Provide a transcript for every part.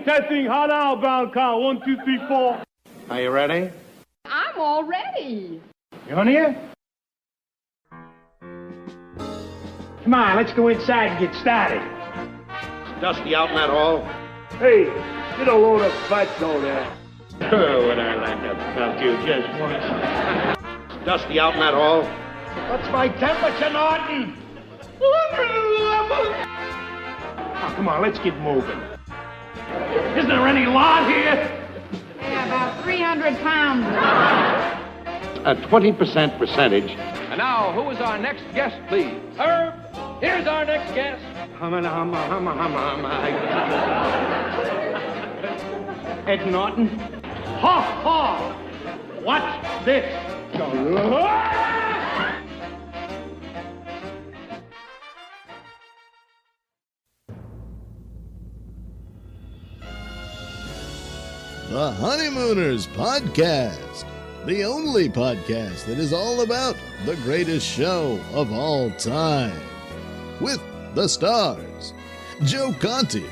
Testing, hot outbound car, 1, 2, 3, 4. Are you ready? I'm all ready. You on here? Come on, let's go inside and get started. Dusty out in that hall? Hey, get a load of butts over there. Oh, would I like to fuck you just once. Dusty out in that hall? What's my temperature, Norton? Oh, come on, let's get moving. Isn't there any lot here? Yeah, about 300 pounds. A 20% percentage. And now, who is our next guest, please? Herb, here's our next guest. Ed Norton. Ha ha! Watch this. The Honeymooners Podcast, the only podcast that is all about the greatest show of all time. With the stars, Joe Conti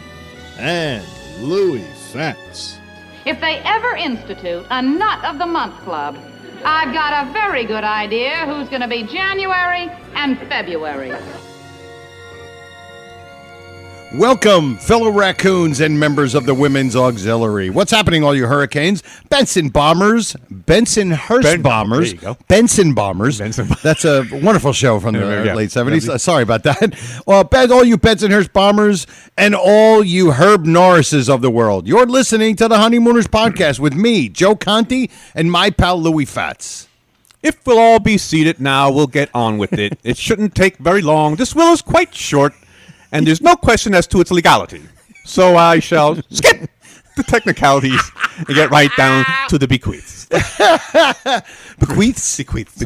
and Louis Fatts. If they ever institute a Nut of the Month Club, I've got a very good idea who's going to be January and February. Welcome, fellow raccoons and members of the Women's Auxiliary. What's happening, all you hurricanes? Benson Bombers, Bensonhurst Bombers, there you go. Benson Bombers. That's a wonderful show from the late 70s. Sorry about that. Well, all you Bensonhurst Bombers and all you Herb Norrises of the world. You're listening to the Honeymooners Podcast with me, Joe Conti, and my pal Louis Fatts. If we'll all be seated now, we'll get on with it. It shouldn't take very long. This will is quite short, and there's no question as to its legality. So I shall skip the technicalities and get right down to the bequeaths. Bequeaths? Bequeaths.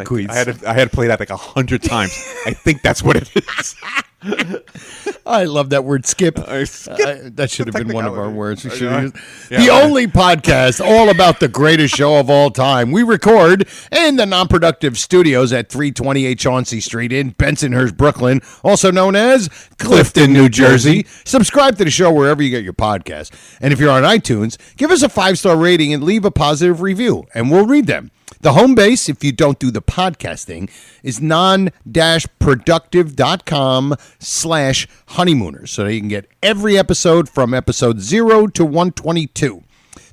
I had to play that like 100 times. I think that's what it is. I love that word, skip. Skip. That should have been one of our words. We should Yeah, have used. The only podcast all about the greatest show of all time. We record in the Non-Productive Studios at 328 Chauncey Street in Bensonhurst, Brooklyn, also known as Clifton, New Jersey. Subscribe to the show wherever you get your podcast. And if you're on iTunes, give us a 5-star rating and leave a positive review, and we'll read them. The home base, if you don't do the podcasting, is non-productive.com/honeymooners. So you can get every episode from episode 0 to 122.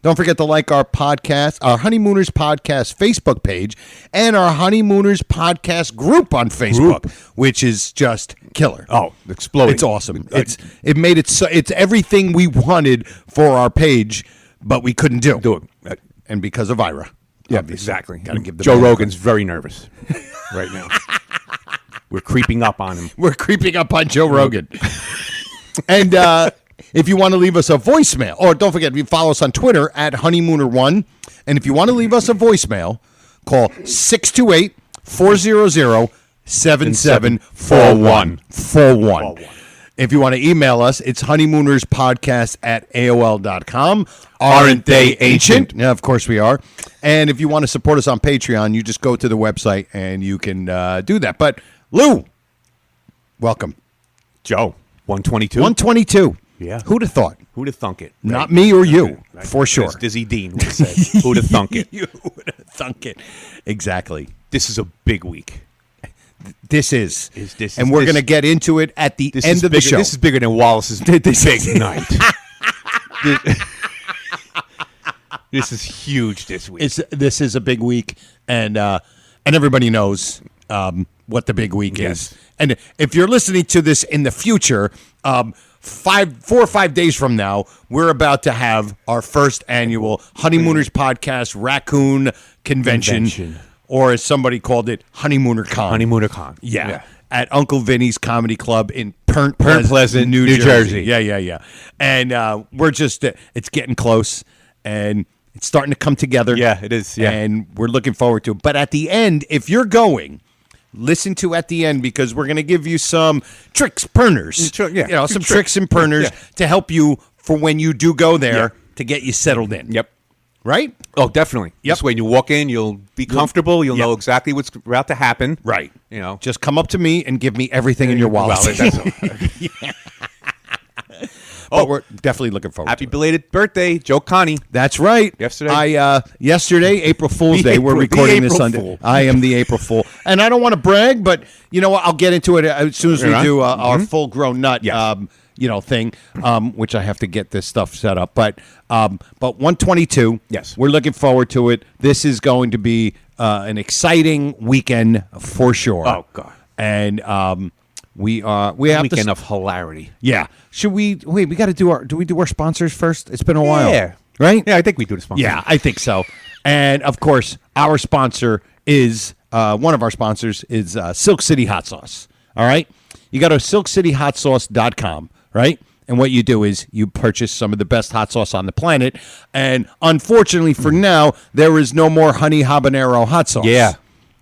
Don't forget to like our podcast, our Honeymooners Podcast Facebook page, and our Honeymooners Podcast group on Facebook, which is just killer. Oh, exploding. It's awesome. It made it so it's everything we wanted for our page, but we couldn't do it. And because of Ira. Yeah, exactly. Got to give the Joe Rogan's very nervous right now. We're creeping up on him. We're creeping up on Joe Rogan. And if you want to leave us a voicemail, or don't forget, you follow us on Twitter at Honeymooner1. And if you want to leave us a voicemail, call 628-400-7741. If you want to email us, it's honeymoonerspodcast@aol.com. Aren't they ancient? Yeah, of course we are. And if you want to support us on Patreon, you just go to the website and you can do that. But Lou, welcome. Joe, 122? 122. Yeah. Who'd have thought? Who'd have thunk it? Not me or you, for sure. As Dizzy Dean would have said. Who'd have thunk it? You would have thunk it. Exactly. This is a big week. This is. This and we're going to get into it at the end of the show. This is bigger than Wallace's big night. This is huge this week. This is a big week, and everybody knows what the big week is. And if you're listening to this in the future, 4 or 5 days from now, we're about to have our first annual Honeymooners Podcast Raccoon Convention. Or as somebody called it, Honeymooner Con. Honeymooner Con. Yeah. At Uncle Vinny's Comedy Club in Point Pleasant, New Jersey. Yeah. And we're just, it's getting close, and it's starting to come together. Yeah, it is. Yeah. And we're looking forward to it. But at the end, if you're going, listen to at the end, because we're going to give you some tricks, perners. Some tricks and perners to help you for when you do go there to get you settled in. Yep. Right? Oh, definitely. Yep. This way, when you walk in, you'll be comfortable. You'll know exactly what's about to happen. Right. You know, just come up to me and give me everything in your wallet. but we're definitely looking forward Happy to it. belated birthday, Joe Connie. That's right. Yesterday. Yesterday, April Fool's Day. We're recording this Sunday. Fool. I am the April Fool. And I don't want to brag, but you know what? I'll get into it as soon as we do our full-grown nut thing, which I have to get this stuff set up. But 122, yes, we're looking forward to it. This is going to be an exciting weekend for sure. Oh, God. And we have weekend of hilarity. Yeah. Should we wait? We got to do we do our sponsors first? It's been a while. Yeah. Right? Yeah, I think we do the sponsors. Yeah, I think so. And of course, our sponsor is one of our sponsors is Silk City Hot Sauce. All right. You go to silkcityhotsauce.com, right? And what you do is you purchase some of the best hot sauce on the planet. And unfortunately for now, there is no more honey habanero hot sauce. Yeah.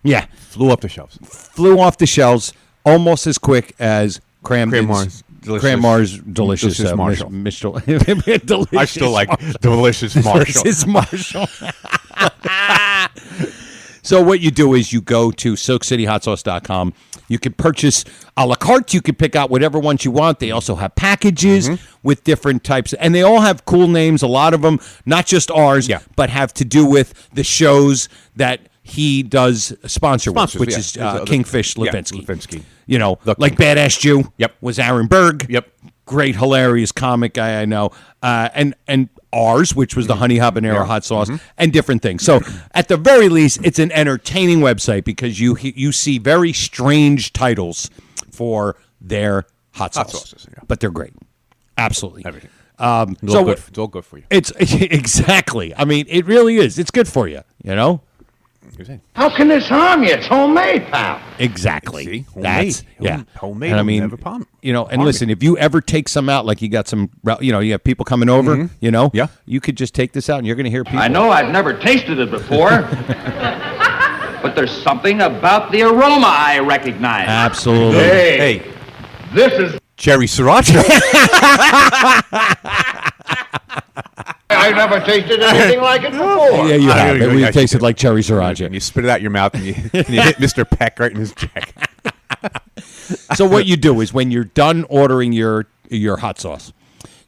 Yeah. Flew off the shelves. Flew off the shelves almost as quick as Cranmar's delicious Marshall. Delicious I still like delicious Marshall. Delicious Marshall. So what you do is you go to silkcityhotsauce.com. You can purchase a la carte. You can pick out whatever ones you want. They also have packages with different types. And they all have cool names. A lot of them, not just ours, but have to do with the shows that he does sponsor with, which is Kingfish Levinsky. Levinsky. You know, like Badass Jew was Aaron Berg. Yep. Great, hilarious comic guy I know. And ours, which was the honey habanero hot sauce, and different things. So at the very least, it's an entertaining website because you see very strange titles for their hot sauces. But they're great. Absolutely. Everything. It's all good for you. It's exactly. I mean, it really is. It's good for you, you know? How can this harm you? It's homemade, pal. Exactly. See? That's homemade. And I mean, and listen, if you ever take some out, like you got some, you have people coming over, you could just take this out, and you're going to hear people. I know I've never tasted it before, but there's something about the aroma I recognize. Absolutely. Hey, This is... cherry sriracha. I never tasted anything like it before. Yeah, you have. We've tasted like cherry sriracha. And you spit it out your mouth, and you hit Mr. Peck right in his jack. So what you do is when you're done ordering your hot sauce,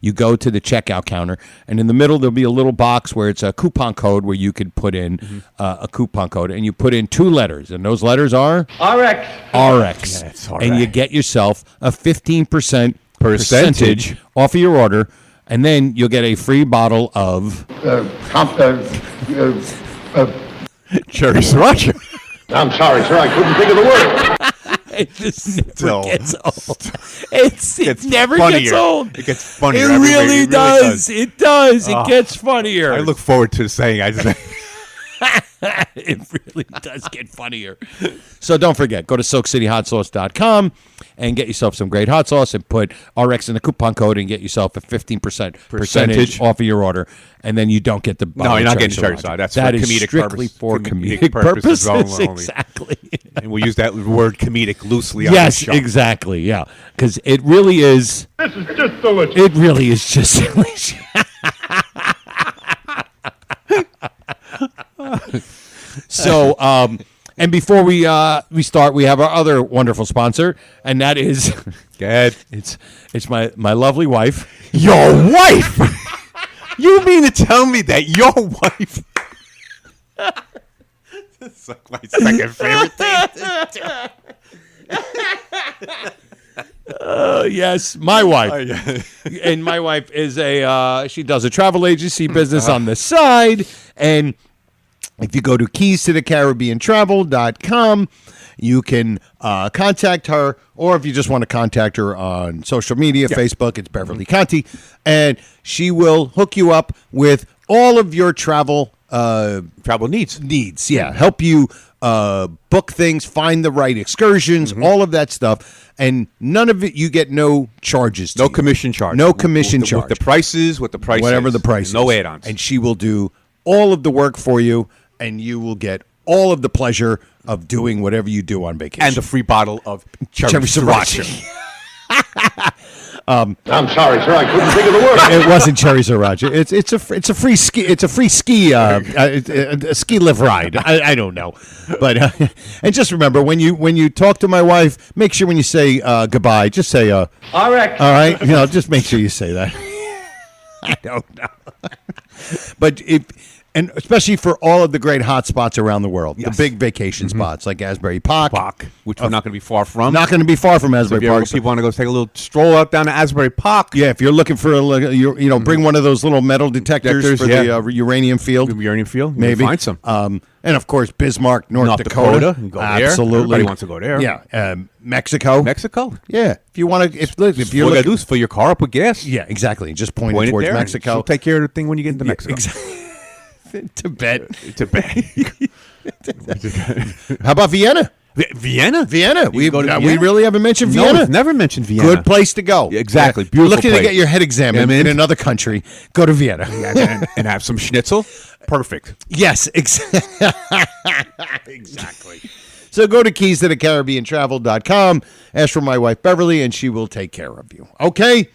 you go to the checkout counter, and in the middle there'll be a little box where it's a coupon code where you could put in a coupon code, and you put in 2 letters, and those letters are RX. RX. Yeah, it's all and you right. get yourself a 15% Percentage off of your order, and then you'll get a free bottle of Cherry sriracha. I'm sorry, sir. I couldn't think of the word. It just never Still. gets old. It never funnier. gets old. It gets funnier. It every week. really does. It does. It Oh. gets funnier. I look forward to saying It really does get funnier. So don't forget, go to SilkCityHotSauce.com and get yourself some great hot sauce and put RX in the coupon code and get yourself a 15% percentage off of your order. And then you don't get the No, you're not getting cherry sriracha. That's that for is comedic strictly purpose. for Comedic comedic purposes. only. Exactly. And we'll use that word comedic loosely on Yes, the show. exactly. Yeah, because it really is. This is just delicious. It really is just delicious. So, and before we start, we have our other wonderful sponsor, and that is Good. it's my lovely wife. Your wife? You mean to tell me that your wife? That's like my second favorite thing. Yes, my wife. And my wife is she does a travel agency business on the side, and if you go to keys-to-the-caribbean-travel.com, you can contact her, or if you just want to contact her on social media, Facebook, it's Beverly Conti, and she will hook you up with all of your travel needs. Yeah, help you book things, find the right excursions, all of that stuff, and none of it you get no charges. No commission charge. No commission charge. With the prices, whatever the price is. No add-ons. And she will do all of the work for you, and you will get all of the pleasure of doing whatever you do on vacation. And a free bottle of cherry sriracha. I'm sorry, sir. I couldn't think of the word. It wasn't cherry sriracha. It's a free ski. It's a free ski a ski lift ride. I don't know, but and just remember when you talk to my wife, make sure when you say goodbye, just say RX. all right. Just make sure you say that. I don't know. But and especially for all of the great hot spots around the world, Yes. the big vacation spots like Asbury Park. Which we're not going to be far from. Not going to be far from So Asbury if Park. people want to go take a little stroll out down to Asbury Park. Yeah, if you're looking for bring one of those little metal detectors for yeah. the uranium field. Uranium field, Maybe find some. And of course, Bismarck, North Dakota. You can go there. Absolutely, Everybody wants to go there. Yeah, Mexico. Mexico. Yeah, if you want to, if you're All you gotta do is fill your car up with gas. yeah, exactly. Just point it Point it towards there. Mexico. She'll take care of the thing when you get into Mexico. Tibet. Tibet. How about Vienna? Vienna. Vienna. We go to we Vienna? really haven't mentioned No, Vienna. we've never mentioned Vienna. Good place to go. Yeah, exactly. You're Beautiful looking to place. get your head examined in another country. Go to Vienna. and have some schnitzel. Perfect. Yes, exactly. So go to keys-to-the-caribbean-travel.com, ask for my wife Beverly, and she will take care of you. Okay,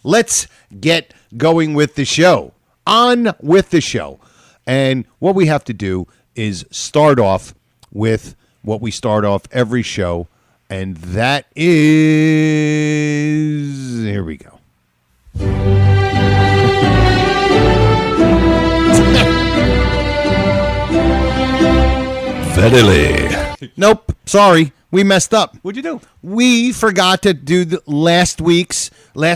let's get going with the show. On with the show. And what we have to do is start off with what we start off every show, and that is... Here we go. Verily. Nope, sorry, we messed up. What'd you do? We forgot to do last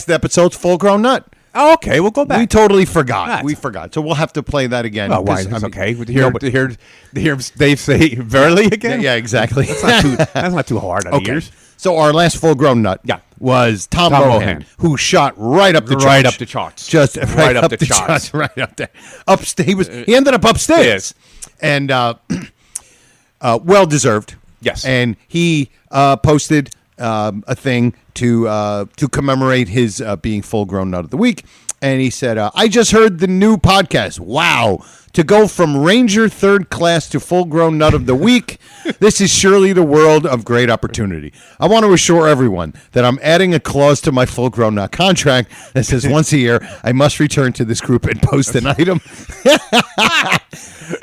episode's Full Grown Nut. Oh, okay, we'll go back. We totally forgot. Right. We forgot. So we'll have to play that again. Oh, why? 'cause, That's okay. To nobody- hear Dave say verily again? Yeah, exactly. That's not too hard on the ears. So our last Full Grown Nut was Tom Mohan, Mohan. who shot right up the charts. Right up the charts. Just right up the the charts. charts. Right up there. He ended up upstairs. Yes. And well deserved. Yes. And he posted a thing to commemorate his being Full Grown Nut of the Week. And he said, I just heard the new podcast. Wow. To go from Ranger third class to Full Grown Nut of the Week, this is surely the world of great opportunity. I want to assure everyone that I'm adding a clause to my Full Grown Nut contract that says once a year, I must return to this group and post an item.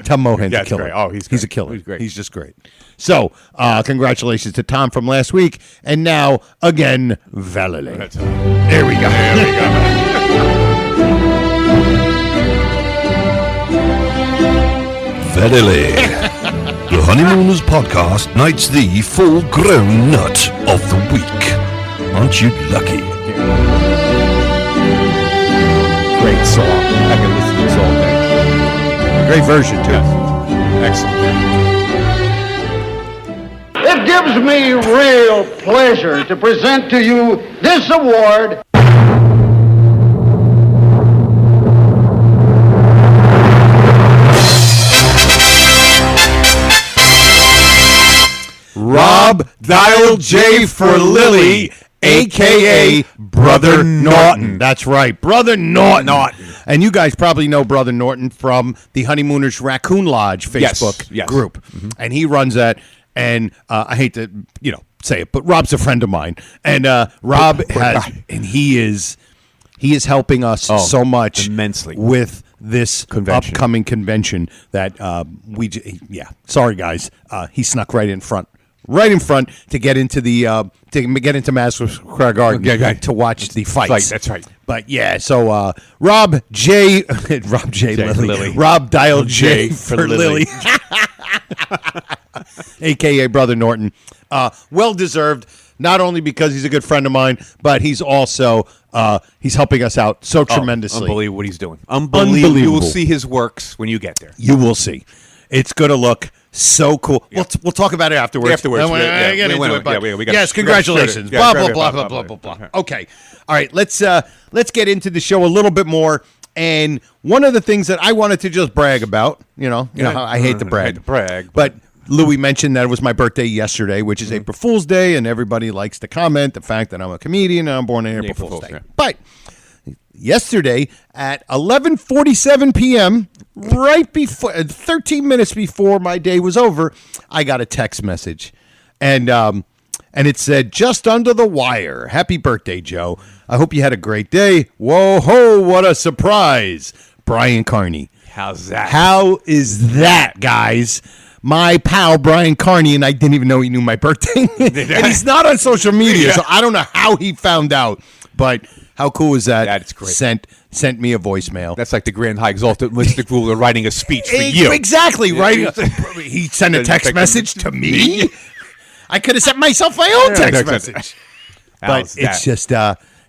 Tom Mohan's Yeah, a it's killer. great. Oh, he's a great. killer. He's great. He's just great. So, congratulations to Tom from last week. And now, again, Valerie. There we go. Verily. The Honeymooners podcast knights the full-grown nut of the week. Aren't you lucky? Great song. I can listen to this all day. Great version, too. Excellent. It gives me real pleasure to present to you this award. Rob Dial J for Lily, a.k.a. Brother Norton. That's right, Brother Norton. And you guys probably know Brother Norton from the Honeymooners Raccoon Lodge Facebook Yes. group. Mm-hmm. And he runs that. And I hate to, say it, but Rob's a friend of mine. And Rob he is helping us so much immensely with this upcoming convention that sorry guys, he snuck right in front to get into the Madison Square Garden to watch the fights. That's right. But yeah, so Rob Dial J for Lily. AKA Brother Norton. Well deserved, not only because he's a good friend of mine, but he's also he's helping us out so tremendously. Unbelievable what he's doing. Unbelievable. You will see his works when you get there. You will see. It's going to look so cool. Yeah. We'll talk about it afterwards. Yes, congratulations. Blah, blah. Okay. All right, let's get into the show a little bit more. And one of the things that I wanted to just brag about, you know how I hate to brag. But Louis mentioned that it was my birthday yesterday, which is April Fool's Day, and everybody likes to comment the fact that I'm a comedian and I'm born on April Fool's Day. Yeah. But yesterday at 11:47 p.m., right before 13 minutes before my day was over, I got a text message, and it said, "Just under the wire. Happy birthday, Joe. I hope you had a great day. Whoa ho! What a surprise, Brian Carney." How's that? How is that, guys? My pal Brian Carney, and I didn't even know he knew my birthday. And he's not on social media, so I don't know how he found out. But How cool is that? That's great. Sent me a voicemail. That's like the Grand High Exalted Mystic Ruler writing a speech for you. Exactly, right? He sent a text message to me. I could have sent myself my own text message. But it's just,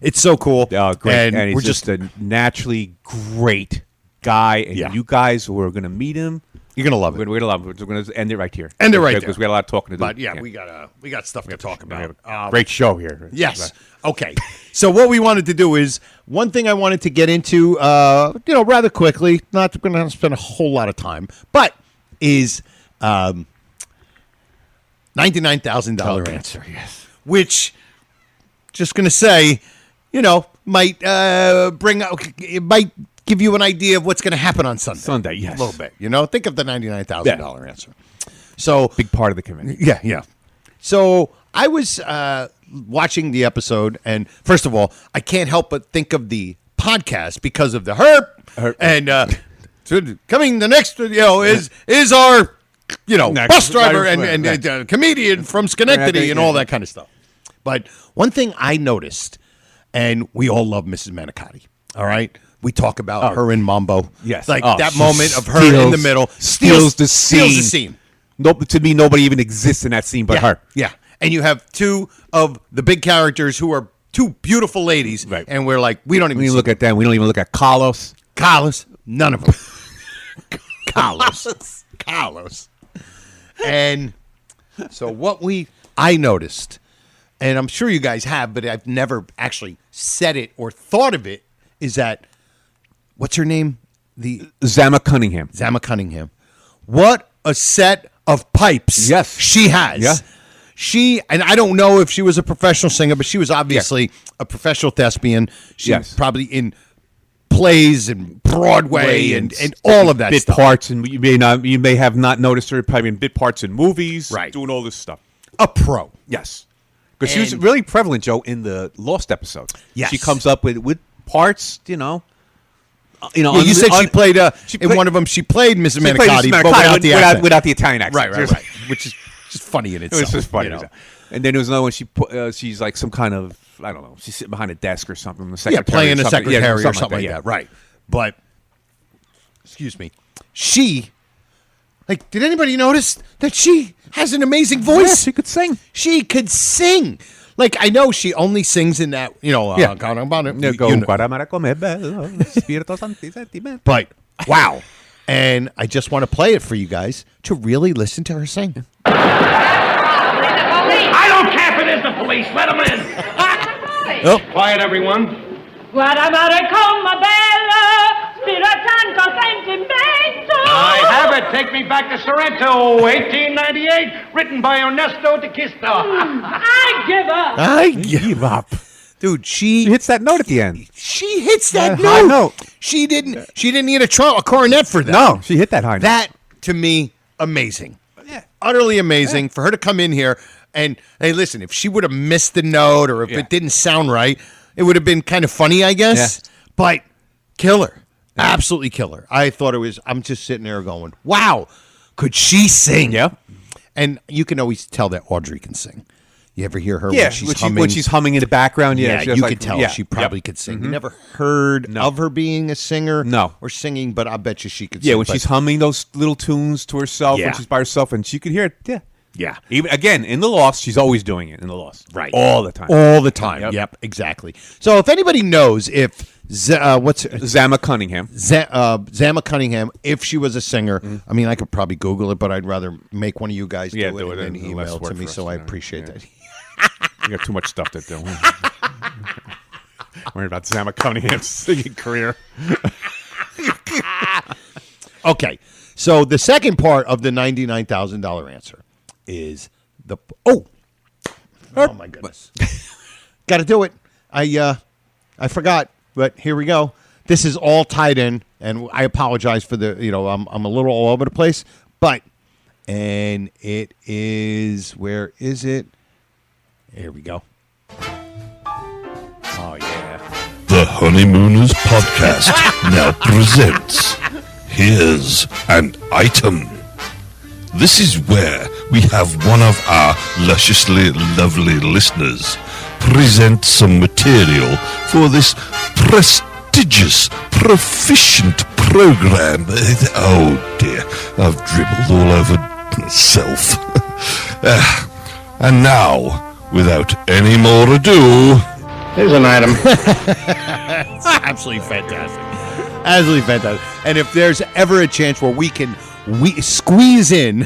it's so cool. Oh, great. And he's we're just a naturally great guy. And you guys who are going to meet him, you're going to love it. We're going to love it. We're going to end it right here. End it right there. Because we got a lot of talking to do. But we got stuff to talk about. Great show here. Yes. Okay. So what we wanted to do is, one thing I wanted to get into, rather quickly, not going to spend a whole lot of time, but is $99,000 answer. Yes. Which, just going to say, might might give you an idea of what's going to happen on Sunday. Sunday, yes. A little bit. Think of the $99,000 answer. So big part of the committee. Yeah. So I was watching the episode, and first of all, I can't help but think of the podcast because of the herp. And coming the next, is our, bus driver and comedian from Schenectady and all that kind of stuff. But one thing I noticed, and we all love Mrs. Manicotti, all right? We talk about her in Mambo. Yes. Like that moment of her in the middle. Steals the scene. To me, nobody even exists in that scene but her. Yeah. And you have two of the big characters who are two beautiful ladies. Right. And we're like, we don't even look at them. We don't even look at Carlos. None of them. Carlos. And so what I noticed, and I'm sure you guys have, but I've never actually said it or thought of it, is that, what's her name? Zama Cunningham. What a set of pipes she has. Yeah. And I don't know if she was a professional singer, but she was obviously a professional thespian. She was probably in plays and Broadway and all of that bit stuff. Parts, and you may have not noticed her probably in bit parts in movies, doing all this stuff. A pro. Yes. Because she was really prevalent, Joe, in the Lost episodes. Yes. She comes up with parts, you said she played in one of them. She played Mrs. Manicotti, but without the accent. Without the Italian accent. Right. Which is just funny in itself. It was just funny. And then there was another one. She's like some kind of, I don't know. She's sitting behind a desk or something. Playing a secretary or something like that. Right. But, excuse me, did anybody notice that she has an amazing voice? Yeah, she could sing. Like, I know she only sings in that, but, wow. And I just want to play it for you guys to really listen to her sing. I don't care if it is the police. Let them in. Quiet, everyone. I have it. Take me back to Sorrento, 1898. Written by Ernesto de Quisto. I give up. Dude, she hits that note at the end. She hits that high note. She didn't need a coronet for that. No, she hit that high note. That, to me, amazing. Yeah. Utterly amazing for her to come in here and, hey, listen, if she would have missed the note or if it didn't sound right, it would have been kind of funny, I guess. Yeah. But killer. Yeah. Absolutely killer. I thought it was, I'm just sitting there going, wow, could she sing? Yeah. And you can always tell that Audrey can sing. You ever hear her when she's humming? When she's humming in the background, you could tell she probably could sing. You never heard of her being a singer or singing, but I bet you she could sing. Yeah, when she's humming those little tunes to herself when she's by herself, and she could hear it. Yeah. Yeah. Even again, in The Lost, she's always doing it in The Lost. Right. All the time. All the time. Yep, exactly. So if anybody knows if Zama Cunningham. Zama Cunningham, if she was a singer, I mean, I could probably Google it, but I'd rather make one of you guys do it and then email it to me, so I appreciate that. You got too much stuff to do. Worried about Zama Cunningham's singing career. Okay, so the second part of the $99,000 answer is oh my goodness, got to do it. I forgot, but here we go. This is all tied in, and I apologize for the I'm a little all over the place, and it is, where is it? Here we go. Oh, yeah. The Honeymooners podcast now presents Here's an Item. This is where we have one of our lusciously lovely listeners present some material for this prestigious, proficient program. Oh dear, I've dribbled all over myself. And now, without any more ado, Here's an item. It's absolutely fantastic. Absolutely fantastic. And if there's ever a chance where we squeeze in,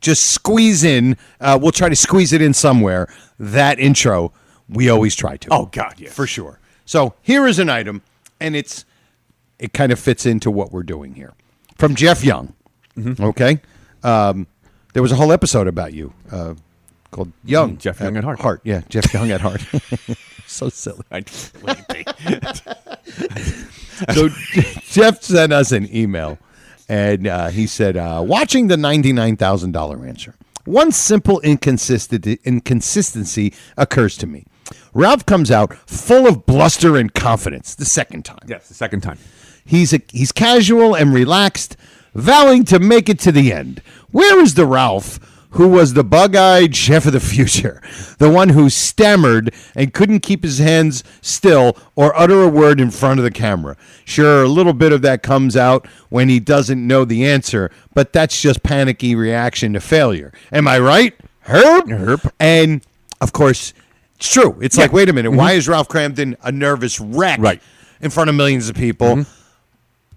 we'll try to squeeze it in somewhere, that intro, we always try to. Oh, God, yes. For sure. So here is an item, and it kind of fits into what we're doing here. From Jeff Young, okay? There was a whole episode about you called Young. Jeff Young at Heart. Yeah, Jeff Young at Heart. So silly. So Jeff sent us an email, and he said, watching the $99,000 answer, one simple inconsistency occurs to me. Ralph comes out full of bluster and confidence the second time. Yes, the second time. He's casual and relaxed, vowing to make it to the end. Where is the Ralph who was the bug-eyed chef of the future, the one who stammered and couldn't keep his hands still or utter a word in front of the camera? Sure, a little bit of that comes out when he doesn't know the answer, but that's just panicky reaction to failure. Am I right, Herb? And, of course, it's true. It's like, wait a minute, why is Ralph Cramden a nervous wreck in front of millions of people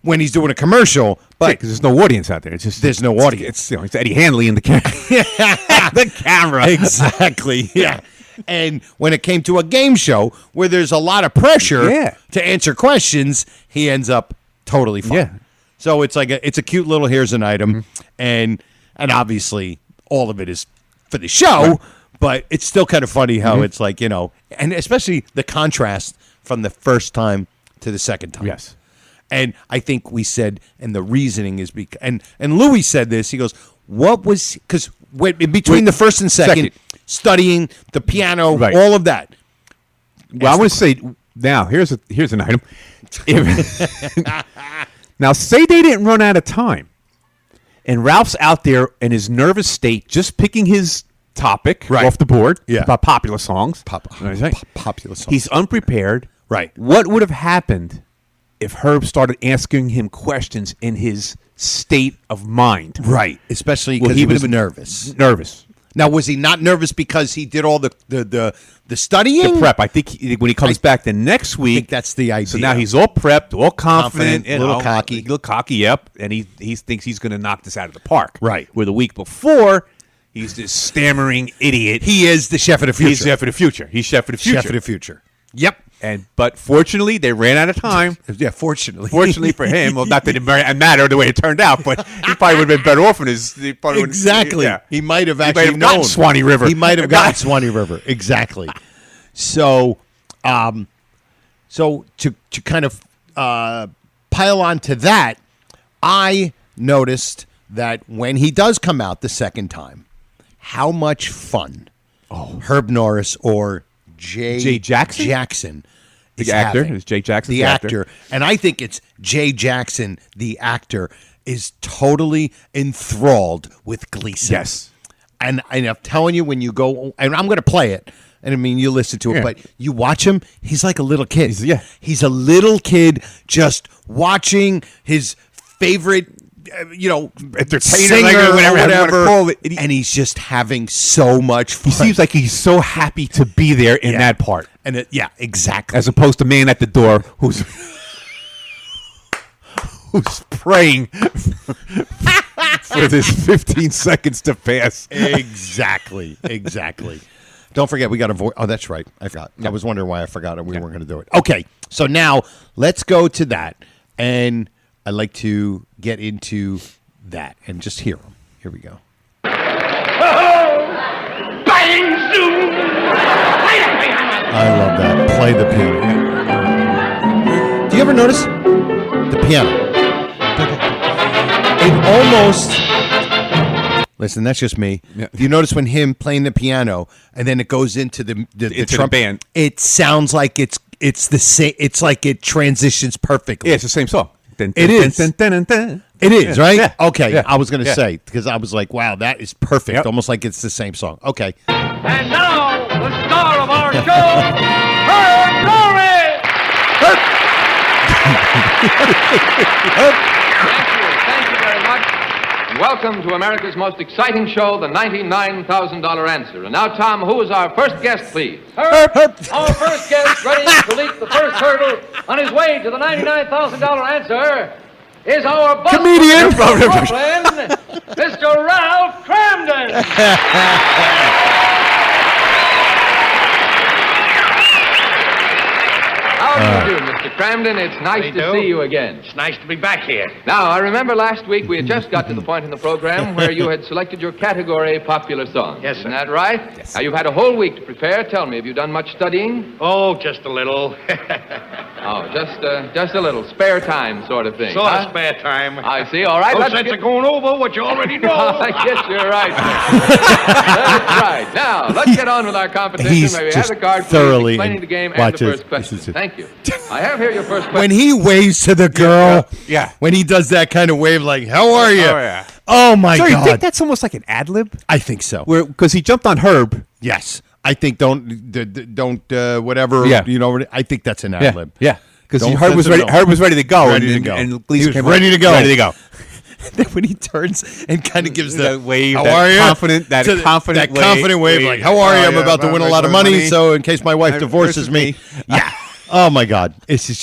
when he's doing a commercial? But because there's no audience out there. It's just there's no audience. It's Eddie Hanley in the camera. The camera. Exactly. Yeah. And when it came to a game show where there's a lot of pressure to answer questions, he ends up totally fine. Yeah. So it's like it's a cute little here's an item, and obviously all of it is for the show, but it's still kind of funny how it's like, and especially the contrast from the first time to the second time. Yes. And I think we said, and the reasoning is because, and Louis said this. He goes, "What was because in between the first and second, studying the piano, all of that." Well, I want to say now. Here's an item. Now, say they didn't run out of time, and Ralph's out there in his nervous state, just picking his topic off the board about popular songs. Popular songs. He's unprepared. Right. What would have happened if Herb started asking him questions in his state of mind? Right, especially because he was nervous. Now, was he not nervous because he did all the studying? The prep. I think when he comes back the next week, I think that's the idea. So now he's all prepped, all confident, a little cocky. Yep. And he thinks he's going to knock this out of the park. Right. Where the week before, he's this stammering idiot. He is the chef of the future. He's chef of the future. He's chef of the future. Chef of the future. Yep. But fortunately, they ran out of time. Yeah, fortunately. Fortunately for him, well, not that it mattered the way it turned out, but he probably would have been better off in his. Exactly. He might have actually known. Gotten Swanee River. He might have gotten Swanee River. Exactly. So, to kind of pile on to that, I noticed that when he does come out the second time, how much fun Herb Norris or Jay Jackson the actor is Jay Jackson the actor, and I think it's Jay Jackson the actor is totally enthralled with Gleason. Yes, and I'm telling you, when you go, and I'm going to play it, and I mean you listen to it, but you watch him, he's like a little kid. He's a little kid just watching his favorite entertainer, singer, whatever, call it. And he's just having so much fun. He seems like he's so happy to be there in that part. And exactly. As opposed to man at the door who's praying for this 15 seconds to pass. Exactly. Don't forget, we got a voice. Oh, that's right. I forgot. I was wondering why I forgot it. We weren't going to do it. Okay, so now let's go to that. And I'd like to get into that and just hear them. Here we go. Bang zoom! I love that. Play the piano. Do you ever notice the piano? It almost... Listen, that's just me. Yeah. Do you notice when him playing the piano and then it goes into the band? It sounds like it's the same. It's like it transitions perfectly. Yeah, it's the same song. It is. It is, right? Yeah. Okay, yeah. I was going to say, because I was like, wow, that is perfect. Yep. Almost like it's the same song. Okay. And now, the star of our show, Herb Laurie! Thank you very much. And welcome to America's most exciting show, the $99,000 Answer. And now, Tom, who is our first guest, please? Herb, our first guest, ready to leap the first hurdle on his way to the $99,000 answer, is our boss Comedian from Brooklyn, Mr. Ralph Cramden. How do you do, Mr. Cramden? It's nice to see you again. It's nice to be back here. Now, I remember last week we had just got to the point in the program where you had selected your category popular song. Yes, sir. Isn't that right? Yes. Now, you've had a whole week to prepare. Tell me, have you done much studying? Oh, just a little. Oh, just a little spare time sort of thing. Sort huh? of spare time. I see. All right. No let's sense get... of going over what you already know. I guess you're right. That's right. Now, let's get on with our competition. He's May we just have the card, please, thoroughly explaining the game and watch the this. first question. This is it. Thank you. I have here your first question. When he waves to the girl, Yeah. when he does that kind of wave, like, how are you? Oh, yeah. Oh, my So you God. think that's almost like an ad lib? I think so. Because he jumped on Herb. Yes. I think don't whatever, Yeah. you know, I think that's an ad lib. Yeah. Because Don't Herb was censor, ready. no. Herb was ready to go. Ready to and, go. And He was came ready to go. Ready to go. Then when he turns and kind of gives the That wave, how that are you? confident- that confident confident wave, wave. like, how are you? I'm yeah, about to win a lot of money, so in case my wife divorces me. Yeah. Oh, my God. This is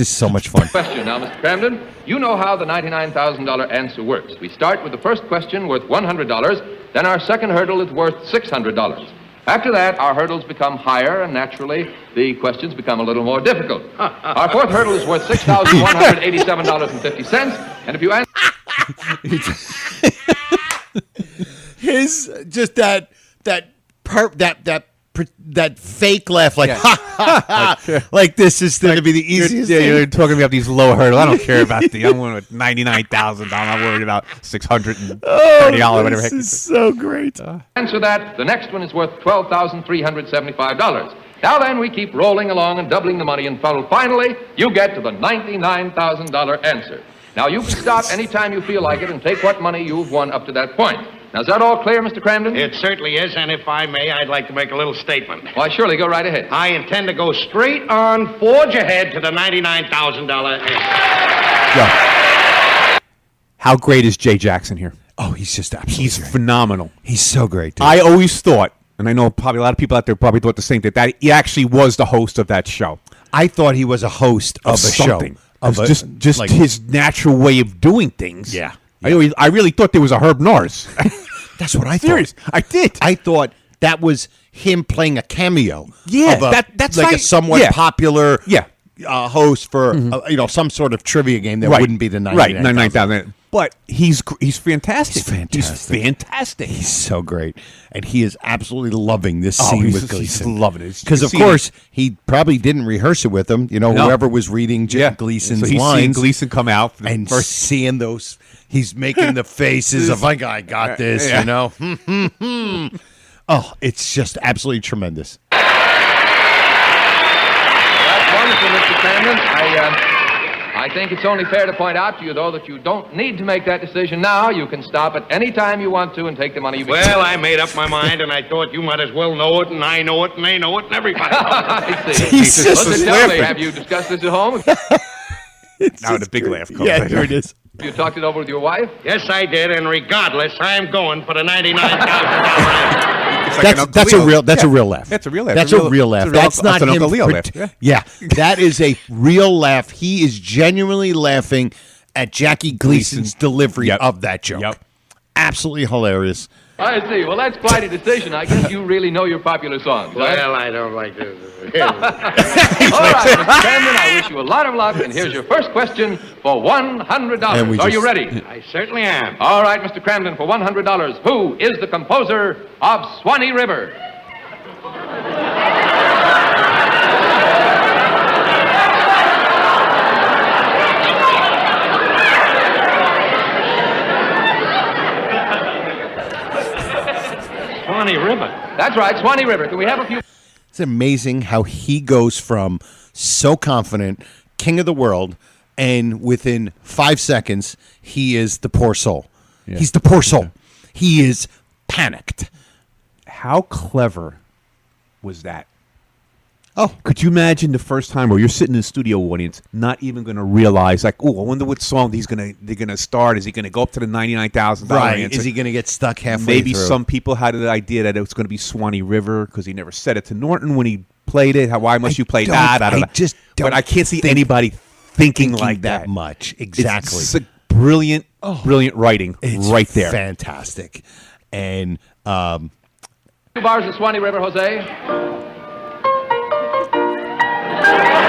so much fun. Question now, Mr. Cramden. You know how the $99,000 answer works. We start with the first question worth $100, then our second hurdle is worth $600. After that, our hurdles become higher, and naturally, the questions become a little more difficult. Our fourth hurdle is worth $6,187.50, and if you answer... His just that fake laugh, like like this is going to be the easiest. You're talking about these low hurdles. I don't care about the. I'm going with $99,000. I'm not worried about $630, whatever. This is so great. Answer that, the next one is worth $12,375. Now then, we keep rolling along and doubling the money until finally you get to the $99,000 answer. Now, you can stop anytime you feel like it and take what money you've won up to that point. Now, is that all clear, Mr. Cramden? It certainly is, and if I may, I'd like to make a little statement. Why, surely, go right ahead. I intend to go straight on, forge ahead to the $99,000 answer. Yeah. How great is Jay Jackson here? Oh, he's just absolutely He's great. phenomenal. He's so great, dude. I always thought, and I know probably a lot of people out there probably thought the same thing, that he actually was the host of that show. I thought he was a host of a something. show. Of just like, his natural way of doing things. Yeah. I really thought there was a Herb Norris. That's what I thought. Serious. I did. I thought that was him playing a cameo. Yeah, of a, that's like right. a somewhat Yeah. popular Yeah. host for some sort of trivia game that wouldn't be the right, 99,000. But he's fantastic. He's fantastic. He's fantastic. He's so great, and he is absolutely loving this scene with he's Gleason. loving it. Because of course he probably didn't rehearse it with him. You know, No. whoever was reading Gleason's so he's seeing lines Gleason come out for the and first. seeing those. He's making the faces of like, I got this. Yeah. You know. Oh, it's just absolutely tremendous. That's wonderful, Mr. Cramden. I think it's only fair to point out to you, though, that you don't need to make that decision now. You can stop at any time you want to and take the money you Well, I made up my mind, and I thought you might as well know it, and I know it, and they know it, and everybody knows it. I see. He's just Listen, tell me, laughing. have you discussed this at home? Now the big laugh comes. Yeah, here it is. Have you talked it over with your wife? Yes, I did, and regardless, I'm going for the $99,000. That's a real laugh. That's a real laugh. That's a real laugh. That's not an him. Uncle Leo laugh. Yeah, that is a real laugh. He is genuinely laughing at Jackie Gleason's delivery of that joke. Yep. Absolutely hilarious. I see. Well, that's quite a decision. I guess you really know your popular songs. right? Well, I don't like this. All right, Mr. Cramden, I wish you a lot of luck, and here's your first question for $100. Are you ready? I certainly am. All right, Mr. Cramden, for $100, who is the composer of Swanee River? Swanee River. That's right, Swanee River. Can we have a few... It's amazing how he goes from so confident, king of the world, and within 5 seconds, he is the poor soul. He's the poor soul. He is panicked. How clever was that. Oh, Could you imagine the first time where you're sitting in the studio audience, not even going to realize, like, oh, I wonder what song they're gonna start. Is he going to go up to the $99,000 right. answer? Is he going to get stuck halfway Maybe through? some people had the idea that it was going to be Swanee River because he never said it to Norton when he played it. Why must you play that? I just don't But I can't see think- anybody thinking like that much. Exactly. It's brilliant writing It's right there. Fantastic. And 2 bars of Swanee River, Jose.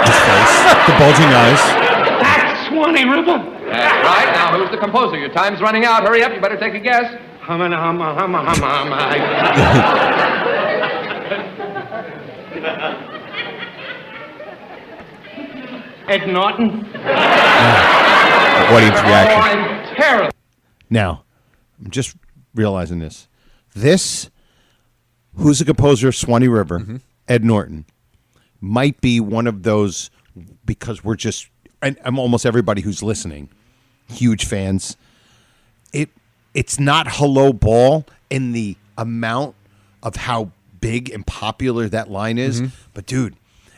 his face, the bulging eyes. That's Swanee River. That's right. Now, who's the composer? Your time's running out. Hurry up. You better take a guess. Ed Norton. Audience reaction. I'm terrible. Now, I'm just realizing this. Who's the composer of Swanee River, Ed Norton, might be one of those, because we're just, and I'm almost everybody who's listening, huge fans. It's not Hello Ball in the amount of how big and popular that line is, but dude,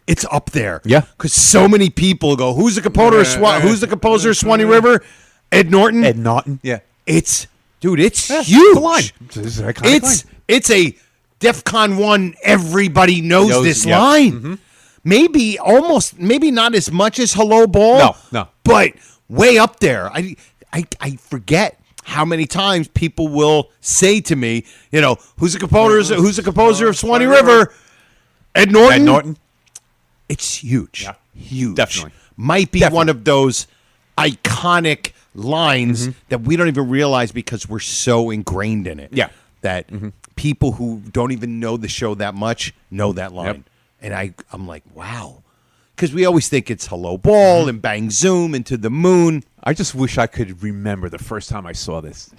it's up there. Yeah. Because so many people go, who's the composer of Swanee River? Ed Norton? Ed Norton. Yeah. It's huge. It's a line. It's an iconic line. It's a DEFCON 1, everybody knows this yeah. line. Maybe not as much as Hello Ball. No. But way up there. I forget how many times people will say to me, who's the composer of Swanee River? Ed Norton. Ed Norton. It's huge. Yeah. Huge. Definitely. Might be one of those iconic lines that we don't even realize because we're so ingrained in it. Yeah. That people who don't even know the show that much know that line. Yep. And I'm like, wow. Because we always think it's Hello Ball and Bang Zoom and To the Moon. I just wish I could remember the first time I saw this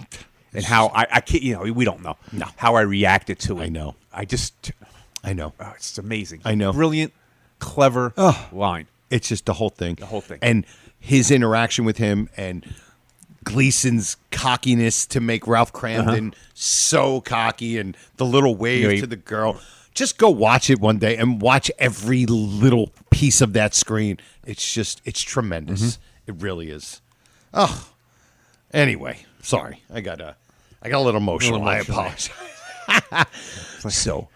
and how I can't, we don't know. No. How I reacted to it. I know. I know. Oh, it's amazing. I know. Brilliant, clever line. It's just the whole thing. The whole thing. And his interaction with him and Gleason's cockiness to make Ralph Cramden so cocky and the little wave to the girl. Just go watch it one day and watch every little piece of that screen. It's tremendous. It really is. Oh, anyway, sorry. I got a little emotional. I apologize. So,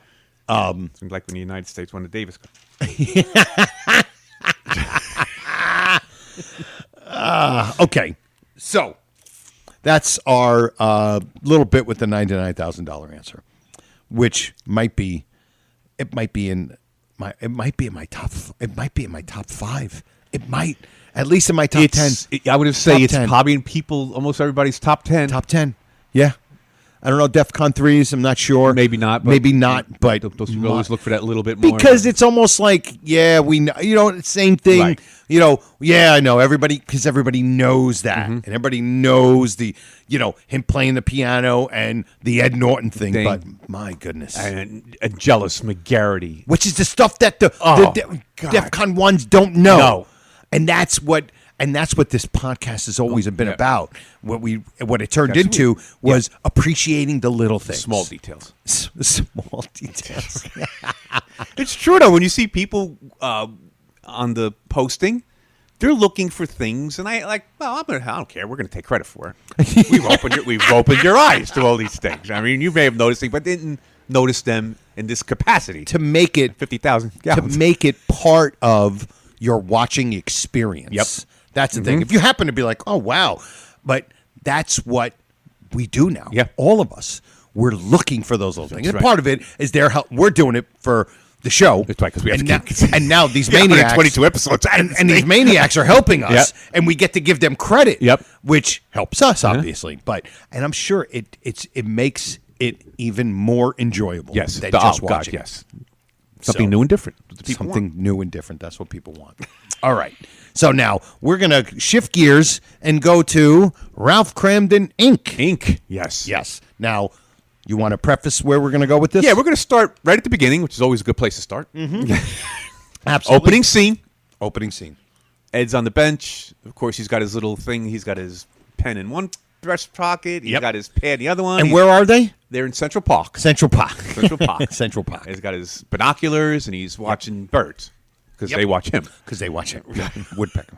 Seems like when the United States won the Davis Cup. okay. So that's our little bit with the $99,000 answer, which might be in my top 5. It might, at least in my top 10. I would have said it's 10. probably in almost everybody's top 10. Top 10. Yeah. I don't know, DEFCON 3s, I'm not sure. Maybe not. But Those people always look for that little bit more. because it's almost like, we know, same thing. Right. I know everybody, because everybody knows that, and everybody knows the, him playing the piano and the Ed Norton thing. But my goodness, and a jealous McGarity. which is the stuff that the DEFCON ones don't know. No. And that's what this podcast has always been about. What it turned into was appreciating the little things, Small details. Small details. It's true though. When you see people on the posting, they're looking for things, and I don't care. We're going to take credit for it. We've opened your eyes to all these things. I mean, you may have noticed things, but didn't notice them in this capacity. To make it 50,000 gallons. To make it part of your watching experience. Yep. That's the thing. If you happen to be like, oh wow, but that's what we do now. Yeah. All of us. We're looking for those little things. And right. part of it is their help. We're doing it for the show. That's right, because we have and now these maniacs, 22 episodes, and these maniacs are helping us, and we get to give them credit. Yep. Which helps us, obviously. And I'm sure it makes it even more enjoyable. Yes. than just watching. Yes. Something new and different. Something new and different. That's what people want. All right. So now we're going to shift gears and go to Ralph Cramden, Inc. Yes. Yes. Now, you want to preface where we're going to go with this? Yeah, we're going to start right at the beginning, which is always a good place to start. Absolutely. Opening scene. Scene. Ed's on the bench. Of course, he's got his little thing. He's got his pen in one breast pocket. He's Yep. got his pad in the other one. And where are they? They're in Central Park. Central Park. Central Park. Central Park. He's got his binoculars, and he's watching birds because Yep. they watch him. Because they watch it. Woodpecker.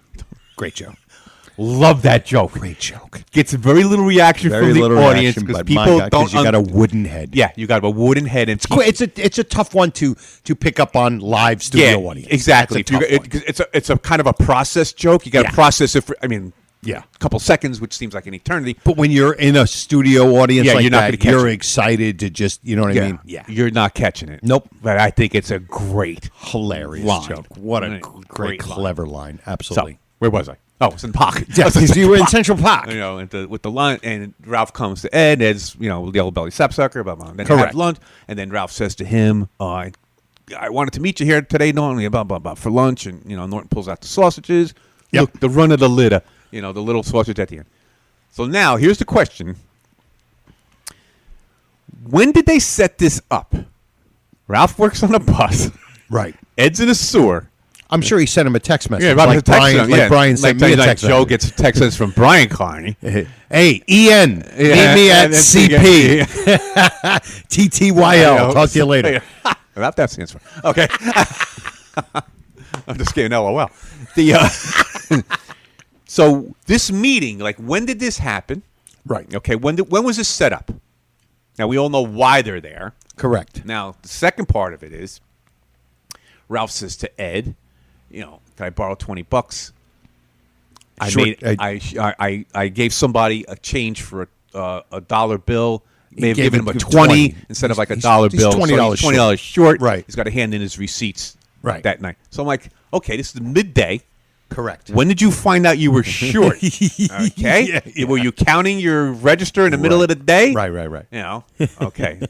Great joke. Love that joke. Great joke. Gets very little reaction Very from the little audience reaction, because but people my God, 'cause don't. you got a wooden head. Yeah, you got a wooden head, and It's a tough one to pick up on live studio audience. exactly. That's a tough one. It's a kind of a process joke. You got to Yeah. process it for. I mean, Yeah. a couple seconds, which seems like an eternity. But when you're in a studio audience Yeah, like you're not that, gonna catch you're it. excited to just, you know what I mean? Yeah. You're not catching it. Nope. But I think it's a great Hilarious line. joke. What a Great great, line. clever line. So, Absolutely. where was I? Oh, it's in Park. Yeah, because you were in Central Park. You know, with the lunch, and Ralph comes to Ed. Ed's, yellow belly sapsucker. Blah blah. Then they Correct. have lunch, and then Ralph says to him, I wanted to meet you here today, Norton, blah blah blah, for lunch." And Norton pulls out the sausages. Yep. Look, the run of the litter. The little sausage at the end. So now here's the question: when did they set this up? Ralph works on a bus. Right. Ed's in a sewer. I'm sure he sent him a text message. Yeah, Robert like texted Brian, him, like yeah. Brian sent me a text Joe message. gets a text message from Brian Carney. Hey, Ian, meet me at and then CP. I TTYL. know. Talk to you later. About that stands for. Okay. I'm just kidding. LOL. So this meeting, like, when did this happen? Right. Okay. When was this set up? Now we all know why they're there. Correct. Now the second part of it is, Ralph says to Ed, "Can I borrow $20? I gave somebody a change for a dollar bill. May have gave given him him a 20 $20 instead of like a He's- dollar he's bill. $20 so he's $20 short. Right. He's got to hand in his receipts. Right. That night. So I'm like, okay, this is the midday. Correct. When did you find out you were short? Okay. Yeah. Were you counting your register in the middle of the day? Right. Okay.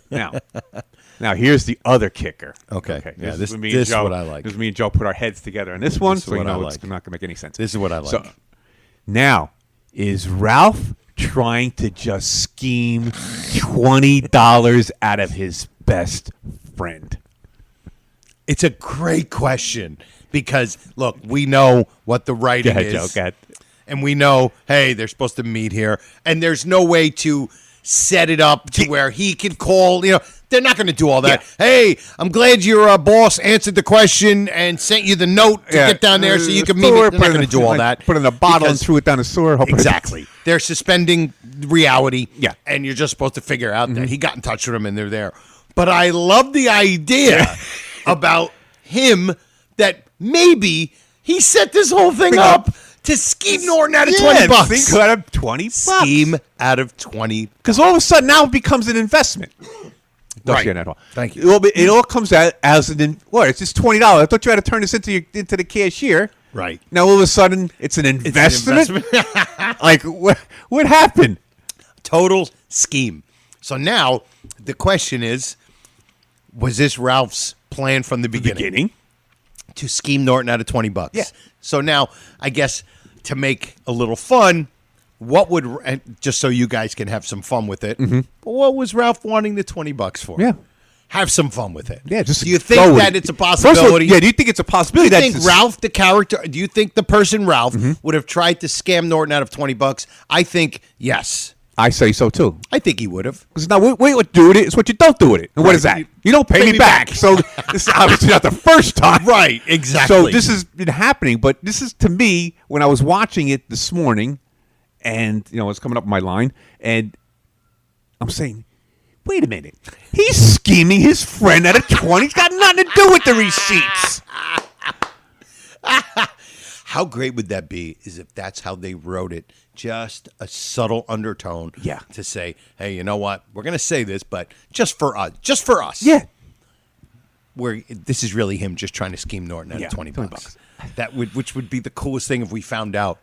Now here's the other kicker. Okay. Yeah, is this when me is and Joe, what I like. This is me and Joe put our heads together on this one, This is so you what I know it's like. not going to make any sense. This is what I like. So now, is Ralph trying to just scheme $20 out of his best friend? It's a great question because, look, we know what the writing Go ahead, is. Joe. Go ahead. And we know, hey, they're supposed to meet here. And there's no way to set it up to where he can call, they're not going to do all that. Yeah. Hey, I'm glad your boss answered the question and sent you the note to get down there so you can meet me. They're not going to do all that. Put it in a bottle and because- threw it down the sewer. Exactly. They're suspending reality. Yeah. And you're just supposed to figure out that he got in touch with them and they're there. But I love the idea about him that maybe he set this whole thing up to scheme Norton out of $20. Think out of $20. Scheme out of 20. Because all of a sudden now it becomes an investment. Right. Thank you. It all comes out as it's just $20. I thought you had to turn this into the cashier. Right. Now all of a sudden it's an investment. Like what happened? Total scheme. So now the question is, was this Ralph's plan from the beginning? To scheme Norton out of $20. Yeah. So now, I guess to make a little fun, what would, and just so you guys can have some fun with it, what was Ralph wanting the $20 for? Yeah. Have some fun with it. Yeah, just do you go think with that it. it's a First of all, possibility? do you think it's a possibility? Do you that think Ralph, the character, do you think the person Ralph would have tried to scam Norton out of $20? I think yes. I say so too. I think he would have. Because now what do with it is what you don't do with it. And what is that? You don't pay me back. So this is obviously not the first time. Right, exactly. So this has been happening, but this is, to me, when I was watching it this morning, and it's coming up in my line, and I'm saying, wait a minute, he's scheming his friend out of 20. He's got nothing to do with the receipts. How great would that be is if that's how they wrote it, just a subtle undertone to say, hey, you know what? We're going to say this, but just for us. Yeah. Where this is really him just trying to scheme Norton out of $20. Which would be the coolest thing if we found out,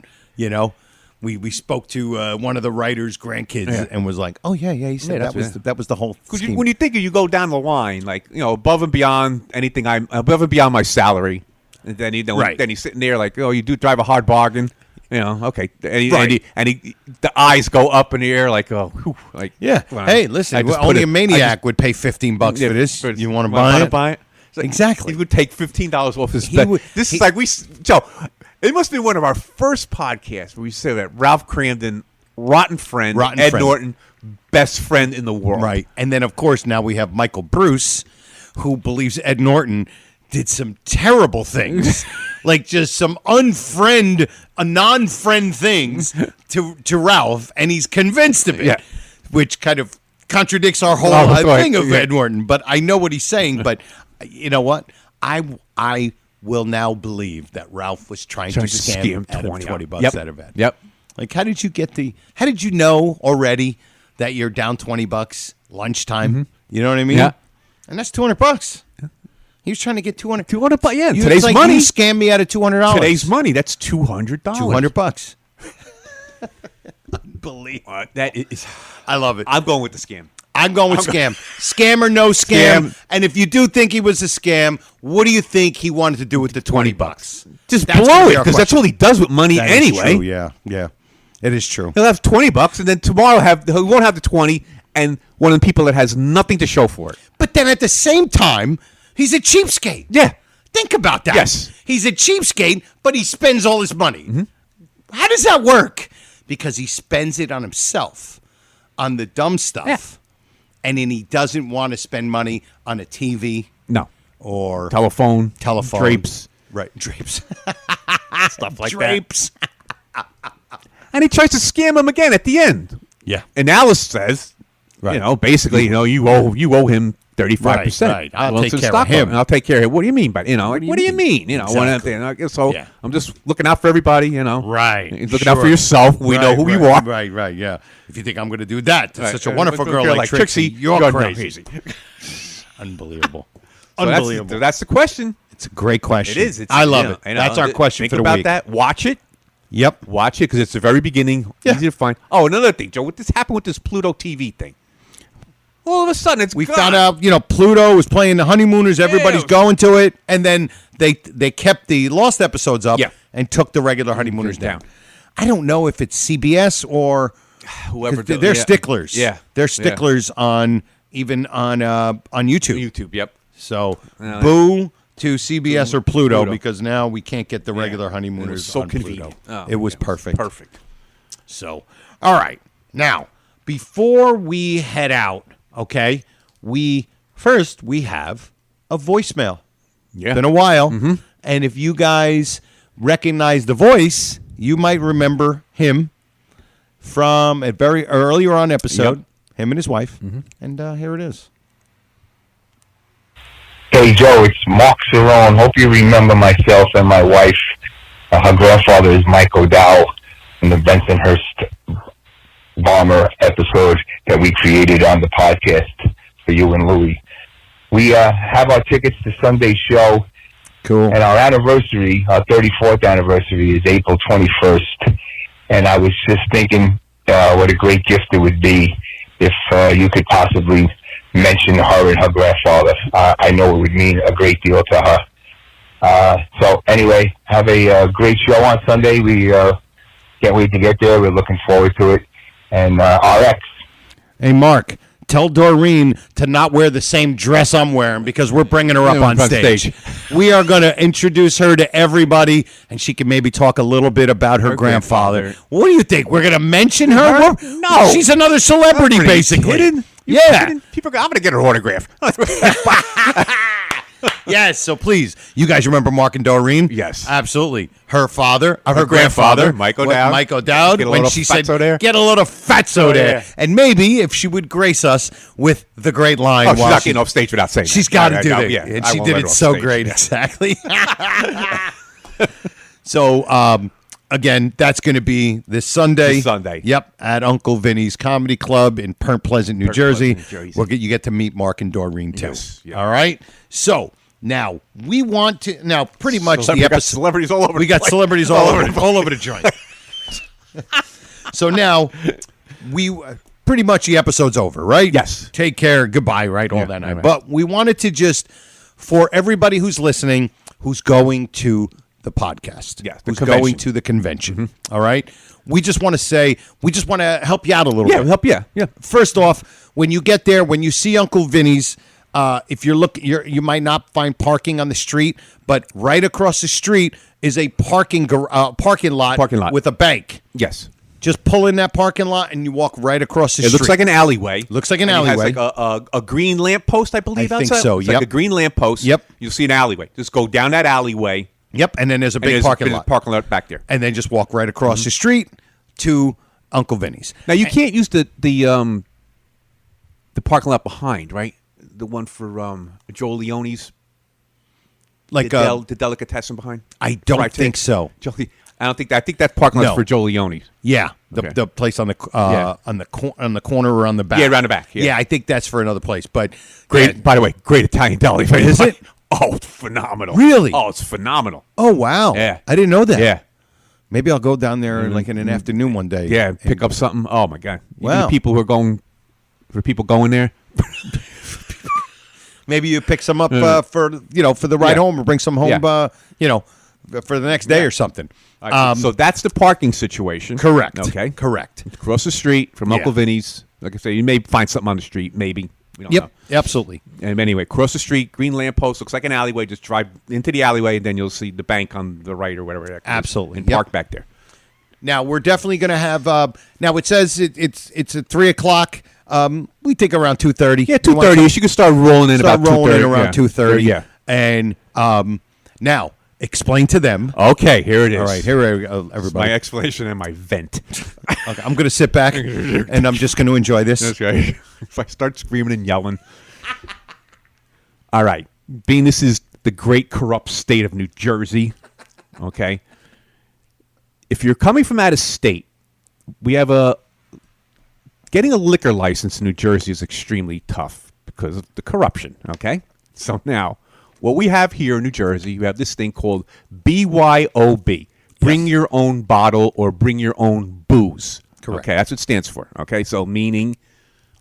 We spoke to one of the writers' grandkids and was like, oh, yeah, he said that was the whole scheme. When you think you go down the line, like, above and beyond anything, above and beyond my salary, and then then he's sitting there like, you do drive a hard bargain, okay, and the eyes go up in the air like, like, yeah. well, Hey, listen, only a maniac would pay $15 for this. You want to buy it? Like, exactly. He would take $15 off his bet. This is like Joe. It must be one of our first podcasts where we say that Ralph Cramden rotten friend, Ed Norton, best friend in the world. Right. And then, of course, now we have Michael Bruce, who believes Ed Norton did some terrible things, like just some non-friend things to Ralph, and he's convinced of it, which kind of contradicts our whole thing of Ed Norton. But I know what he's saying. But you know what? I will now believe that Ralph was trying to scam $20 out of Ed. Yep. Like, how did you know already that you're down $20 lunchtime? Mm-hmm. You know what I mean? Yeah. And that's $200. He was trying to get $200. $200, yeah. Today's money. You scammed me out of $200. Today's money, that's $200. $200. Unbelievable. That is. I love it. I'm going with the scam. I'm going with scam. Scam or no scam. And if you do think he was a scam, what do you think he wanted to do with the $20? Just blow it, because that's all he does with money that anyway. Is true, yeah. It is true. He'll have $20, and then tomorrow he won't have the 20, and one of the people that has nothing to show for it. But then at the same time, he's a cheapskate. Yeah. Think about that. Yes. He's a cheapskate, but he spends all his money. Mm-hmm. How does that work? Because he spends it on himself, on the dumb stuff. Yeah. And then he doesn't want to spend money on a TV. No. Or telephone. Drapes. Right. Drapes. Stuff like Drapes. And he tries to scam him again at the end. Yeah. And Alice says, basically, you owe him 35%. Right. I'll take care of him. I'll take care of him. What do you mean by, what do you mean? Exactly. So I'm just looking out for everybody, Right. He's looking out for yourself. We know who you are. Right, yeah. If you think I'm going to do that to such a wonderful girl like Trixie, you're crazy. Unbelievable. Unbelievable. So that's the question. It's a great question. It is. I love it. That's our question for the week. Think about that. Watch it. Yep. Watch it, because it's the very beginning. Yeah. Easy to find. Oh, another thing, Joe. What happened with this Pluto TV thing? All of a sudden, we found out, Pluto was playing the Honeymooners. Everybody's going to it. And then they kept the lost episodes up and took the regular Honeymooners down. I don't know if it's CBS or whoever. They're sticklers. Yeah. They're sticklers on YouTube. YouTube, yep. So, boo to CBS or Pluto, because now we can't get the regular Honeymooners so on convenient. Pluto. It was perfect. Perfect. So, all right. Now, before we head out, okay, we have a voicemail. Yeah. It's been a while. Mm-hmm. And if you guys recognize the voice, you might remember him from a very earlier on episode, him and his wife. Mm-hmm. And here it is. Hey, Joe, it's Mark Cerrone. Hope you remember myself and my wife. Her grandfather is Mike O'Dowd in the Bensonhurst bomber episode that we created on the podcast for you and Louie. We have our tickets to Sunday's show. Cool. And our anniversary, our 34th anniversary, is April 21st. And I was just thinking what a great gift it would be if you could possibly mention her and her grandfather. I know it would mean a great deal to her. So anyway, have a great show on Sunday. We can't wait to get there. We're looking forward to it. And RX. Hey, Mark, tell Doreen to not wear the same dress I'm wearing, because we're bringing her up on stage. We are going to introduce her to everybody, and she can maybe talk a little bit about her grandfather. What do you think? We're going to mention her? No. She's another celebrity, basically. Kidding? Yeah. People go, I'm going to get her autograph. Yes, so please, you guys remember Mark and Doreen? Yes. Absolutely. Her father, her grandfather, Mike O'Dowd. Mike O'Dowd, when she said, get a load of fatso there. And maybe if she would grace us with the great line. She's not getting off stage without saying she's got to do that. Yeah, and she did it so great. Exactly. So, again, that's going to be this Sunday. Yep, at Uncle Vinny's Comedy Club in Pleasant, New Jersey. You get to meet Mark and Doreen, too. Yes. Yeah. All right? So, now, we want to... Now, pretty much the episode... celebrities all over We got celebrities all over the joint. So, now, pretty much the episode's over, right? Yes. Take care, goodbye, right? All that night. Right. But we wanted to just... For everybody who's listening, who's going to the podcast, who's going to the convention, all right? We just want to help you out a little bit. Help you. Yeah. First off, when you get there, when you see Uncle Vinny's, if you might not find parking on the street, but right across the street is a parking lot with a bank. Yes. Just pull in that parking lot and you walk right across the street. It looks like an alleyway. Looks like an and alleyway. It has like a green lamppost, I believe. I think outside. so, It's yep. like a green lamppost. Yep. You'll see an alleyway. Just go down that alleyway. Yep, and then there's a and big parking lot. Parking lot back there. And then just walk right across the street to Uncle Vinny's. Now you can't use the parking lot behind, right? The one for Joe Leone's, Like the delicatessen behind. I don't Fried think chicken. so. I don't think that. I think that parking lot's No. for Joe Leone's. Yeah, Okay. the place on the Yeah. on the corner or on the back. Yeah, around the back, yeah. I think that's for another place. But Great. yeah. By the way, great Italian deli. Is it? Oh, it's phenomenal. Really? Oh, it's phenomenal. Oh wow. Yeah. I didn't know that. Yeah. Maybe I'll go down there like in an afternoon one day. Yeah, pick up something. Oh my God! Even Wow. the people who are going, for people going there. Maybe you pick some up for the ride Yeah. home or bring some home. Yeah. For the next day or something. So that's the parking situation. Correct. Okay. Correct. Across the street from Yeah. Uncle Vinny's. Like I say, you may find something on the street. Maybe. We don't Yep. know. Absolutely. And anyway, across the street, green lamppost, looks like an alleyway. Just drive into the alleyway, and then you'll see the bank on the right or whatever. Absolutely. And Yep. park back there. Now we're definitely going to have. Now it says it's at 3:00. We think around 2:30. Yeah, 2:30. You can start rolling in Start about rolling in 2:30. around Yeah. 2:30. Yeah. And now explain to them. Okay, here it is. All right, here we go, everybody. My explanation and my vent. Okay, I'm going to sit back and I'm just going to enjoy this. That's right. If I start screaming and yelling. All right. Being this is the great corrupt state of New Jersey, okay? If you're coming from out of state, we have getting a liquor license in New Jersey is extremely tough because of the corruption, okay? So now, what we have here in New Jersey, you have this thing called BYOB. Bring your own bottle or bring your own booze. Correct. Okay, that's what it stands for. Okay, so meaning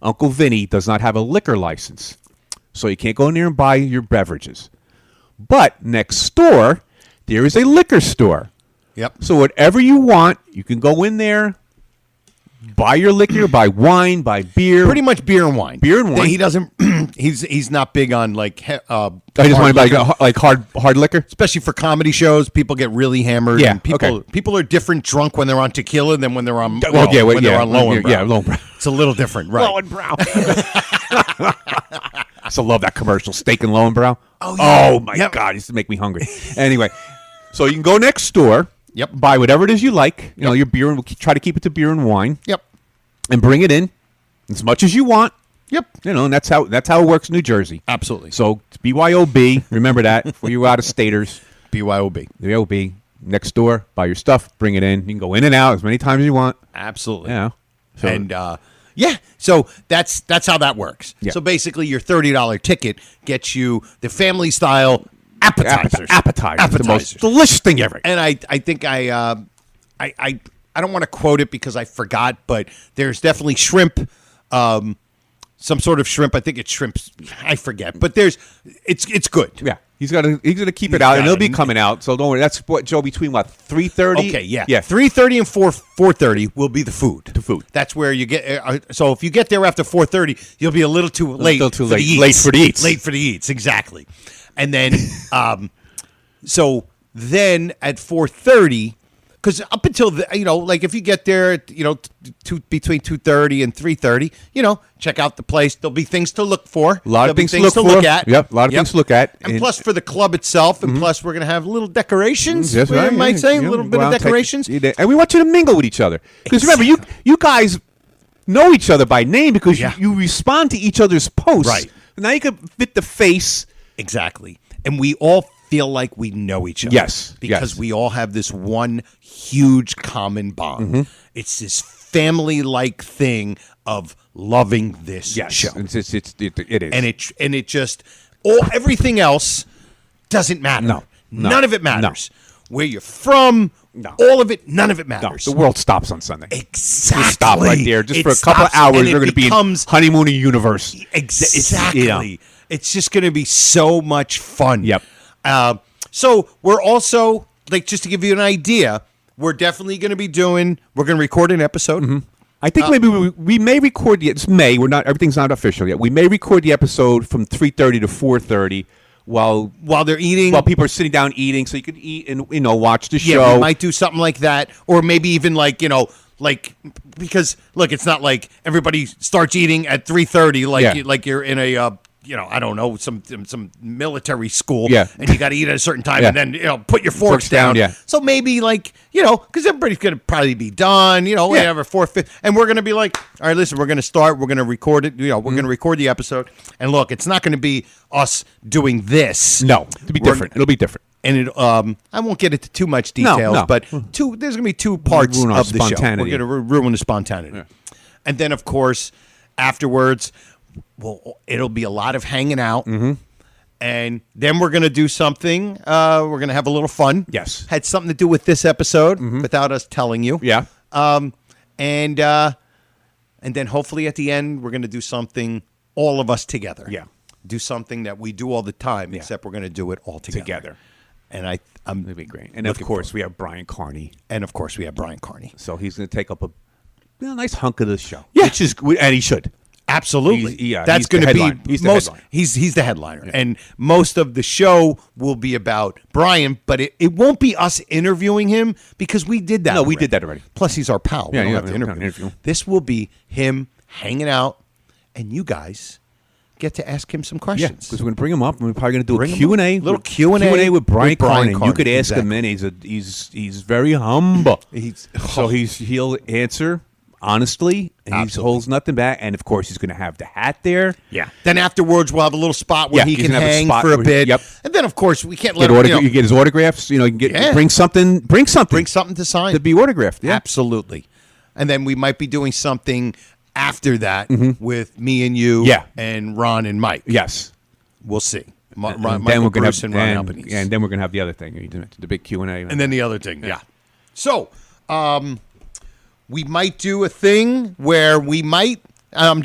Uncle Vinny does not have a liquor license. So you can't go in there and buy your beverages. But next door, there is a liquor store. Yep. So whatever you want, you can go in there, buy your liquor, buy wine, buy beer. Pretty much beer and wine. Beer and wine. He doesn't. He's not big on like. I just want to buy like hard liquor, especially for comedy shows. People get really hammered. Yeah, and people are different drunk when they're on tequila than when they're on. They're on Lowenbrow. Yeah, Lowenbrow. It's a little different, right? Lowenbrow. I still love that commercial, steak and Lowenbrow. Oh, yeah. Oh my God, it used to make me hungry. Anyway, so you can go next door. Yep. Buy whatever it is you like. You know, your beer, and we'll try to keep it to beer and wine. Yep. And bring it in as much as you want. Yep. You know, and that's how it works in New Jersey. Absolutely. So it's BYOB. Remember that for you out of staters. BYOB. BYOB. Next door. Buy your stuff. Bring it in. You can go in and out as many times as you want. Absolutely. Yeah. So, And yeah, so that's how that works. Yeah. So basically, your $30 ticket gets you the family style appetizers. Appetizers. The most delicious thing ever. And I think I don't want to quote it because I forgot, but there's definitely shrimp, some sort of shrimp. I think it's shrimp. I forget, but it's good. Yeah. He's gonna keep it out, and it'll be coming out. So don't worry. That's what, Joe, between what, 3:30? Okay, yeah. Yeah. 3:30 and 4:30 will be the food. The food. That's where you get. So if you get there after 4:30, you'll be a little too late. Little too for late. the eats. Late for the eats. Late for the eats. Exactly. And then, so then at 4:30. Because up until like if you get there, between 2:30 and 3:30, check out the place. There'll be things to look for. A lot of things to look at. Yep, a lot of things to look at. And plus for the club itself, and plus we're gonna have little decorations. That's we right, might say a yeah, little bit go of out, decorations. And we want you to mingle with each other. Because remember, you guys know each other by name because you respond to each other's posts. Right. Now you can fit the face. Exactly. And we all feel like we know each other. Yes. Because we all have this one huge common bond. It's this family-like thing of loving this show. It is. And it just everything else doesn't matter. No. None of it matters. Where you're from, all of it, none of it matters. The world stops on Sunday. Exactly. You stop right there. Just It for a couple of stops, hours, and it you're going to be in becomes- Honeymoon universe. Exactly. It's just going to be so much fun. Yep. So we're also, like, just to give you an idea, we're definitely going to be we're going to record an episode. I think maybe we may record it's May. We're not. Everything's not official yet. We may record the episode from 3:30 to 4:30 while they're eating. While people are sitting down eating, so you can eat and watch the show. Yeah, we might do something like that, or maybe even like like, because look, it's not like everybody starts eating at 3:30 like you're in a I don't know, some military school, and you got to eat at a certain time, and then put your forks down. So maybe because everybody's gonna probably be done, whatever, 4th, 5th, and we're gonna be like, all right, listen, we're gonna start, we're gonna record it, we're gonna record the episode, and look, it's not gonna be us doing this. No, it'll be different. It'll be different. And it, I won't get into too much details, but there's gonna be 2 parts of the show. We're gonna ruin the spontaneity, and then of course afterwards. Well, it'll be a lot of hanging out, and then we're going to do something. We're going to have a little fun. Yes. Had something to do with this episode without us telling you. Yeah. And then hopefully at the end, we're going to do something, all of us together. Yeah. Do something that we do all the time, except we're going to do it all together. And it'll be great. And of course, we have Brian Carney. So he's going to take up a nice hunk of the show. Yeah. Which is, and he should. Absolutely. That's going to be he's the headliner. And most of the show will be about Brian, but it won't be us interviewing him because we did that. No, we did that already. Plus, he's our pal. We don't have to interview him. This will be him hanging out, and you guys get to ask him some questions. Yeah, because we're going to bring him up, and we're probably going to do a Q&A. Little Q&A with Brian Carney. You could ask exactly. him, and he's very humble. He'll answer honestly, and he holds nothing back. And of course, he's going to have the hat there. Yeah. Then afterwards, we'll have a little spot where he can hang for a bit. Yep. And then, of course, we can't let him. You get his autographs. You can bring something. Bring something to sign to be autographed. Yeah. Absolutely. And then we might be doing something after that with me and you. And Ron and Mike. Yes. We'll see. And then we're going to have the other thing, the big Q&A. And then the other thing. Yeah. So, we might do a thing where I'll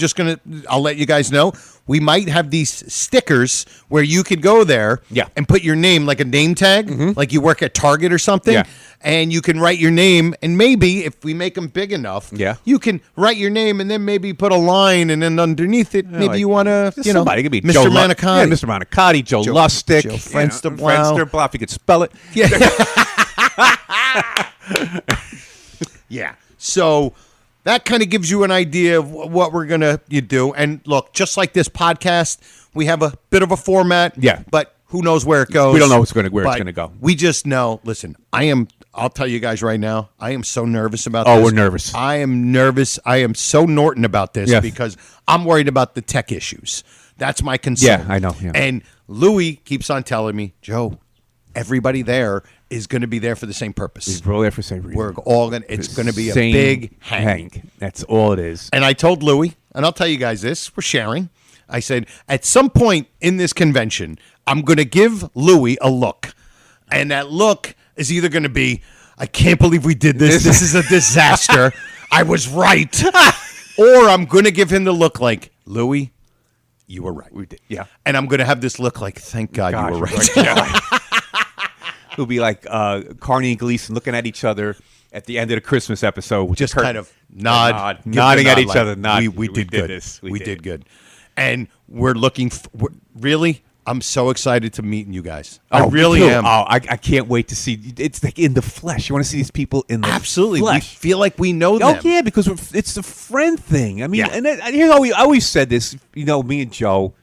let you guys know, we might have these stickers where you could go there and put your name, like a name tag, like you work at Target or something, and you can write your name, and maybe if we make them big enough, you can write your name and then maybe put a line, and then underneath it, maybe you want to, somebody. It could be Mr. Manicotti. Mr. Manicotti, Joe Lustig, Joe Frensterblau. If you could spell it. Yeah. So that kind of gives you an idea of what we're going to do. And look, just like this podcast, we have a bit of a format. Yeah. But who knows where it goes. We don't know where it's going to go. We just know, listen, I'll tell you guys right now, I am so nervous about this. Oh, we're nervous. I am nervous. I am so Norton about this because I'm worried about the tech issues. That's my concern. Yeah, I know. Yeah. And Louis keeps on telling me, Joe, everybody there is going to be there for the same purpose. We're all there for the same reason. We're all going. It's going to be a big hang. That's all it is. And I told Louis, and I'll tell you guys this: we're sharing. I said at some point in this convention, I'm going to give Louis a look, and that look is either going to be, I can't believe we did this. This is a disaster. I was right, or I'm going to give him the look like, Louis, you were right. We did. Yeah. And I'm going to have this look like, thank God you were right. It'll be like Carney and Gleason looking at each other at the end of the Christmas episode. Just kind of nodding at each other. We did good. We did good. And we're looking really, I'm so excited to meet you guys. I really am. Oh, I can't wait to see. It's like in the flesh. You want to see these people in the Absolutely. flesh. We feel like we know them. Oh, yeah, because it's the friend thing. I mean, and here's how I always said this, me and Joe,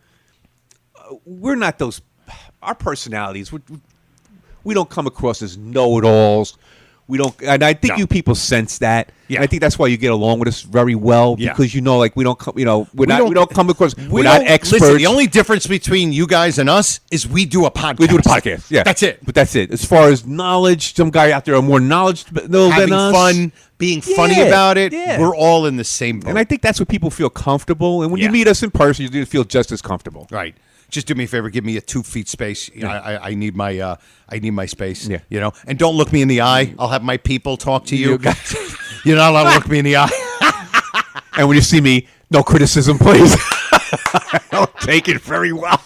we're not those, our personalities, we don't come across as know-it-alls. We don't, and I think you people sense that. Yeah. And I think that's why you get along with us very well because we don't come, we don't come across. We're not experts. Listen, the only difference between you guys and us is we do a podcast. We do the podcast. Yeah, that's it. But that's it. As far as knowledge, some guy out there are more knowledgeable than us. Fun, being funny about it. Yeah. We're all in the same boat. And I think that's what people feel comfortable. And when you meet us in person, you feel just as comfortable. Right. Just do me a favor, give me a 2 feet space. I need my space. Yeah. And don't look me in the eye. I'll have my people talk to you. You're not allowed to look me in the eye. And when you see me, no criticism, please. I don't take it very well.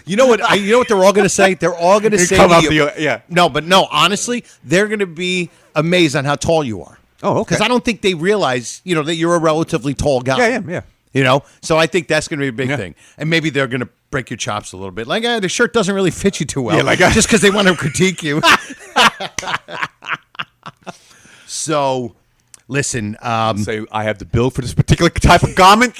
You know what? You know what they're all going to say? They're all going to say to you. No. Honestly, they're going to be amazed on how tall you are. Oh, okay. Because I don't think they realize, that you're a relatively tall guy. Yeah. So I think that's going to be a big thing. And maybe they're going to break your chops a little bit. Like, the shirt doesn't really fit you too well. Just because they want to critique you. So Listen, Say I have the bill for this particular type of garment.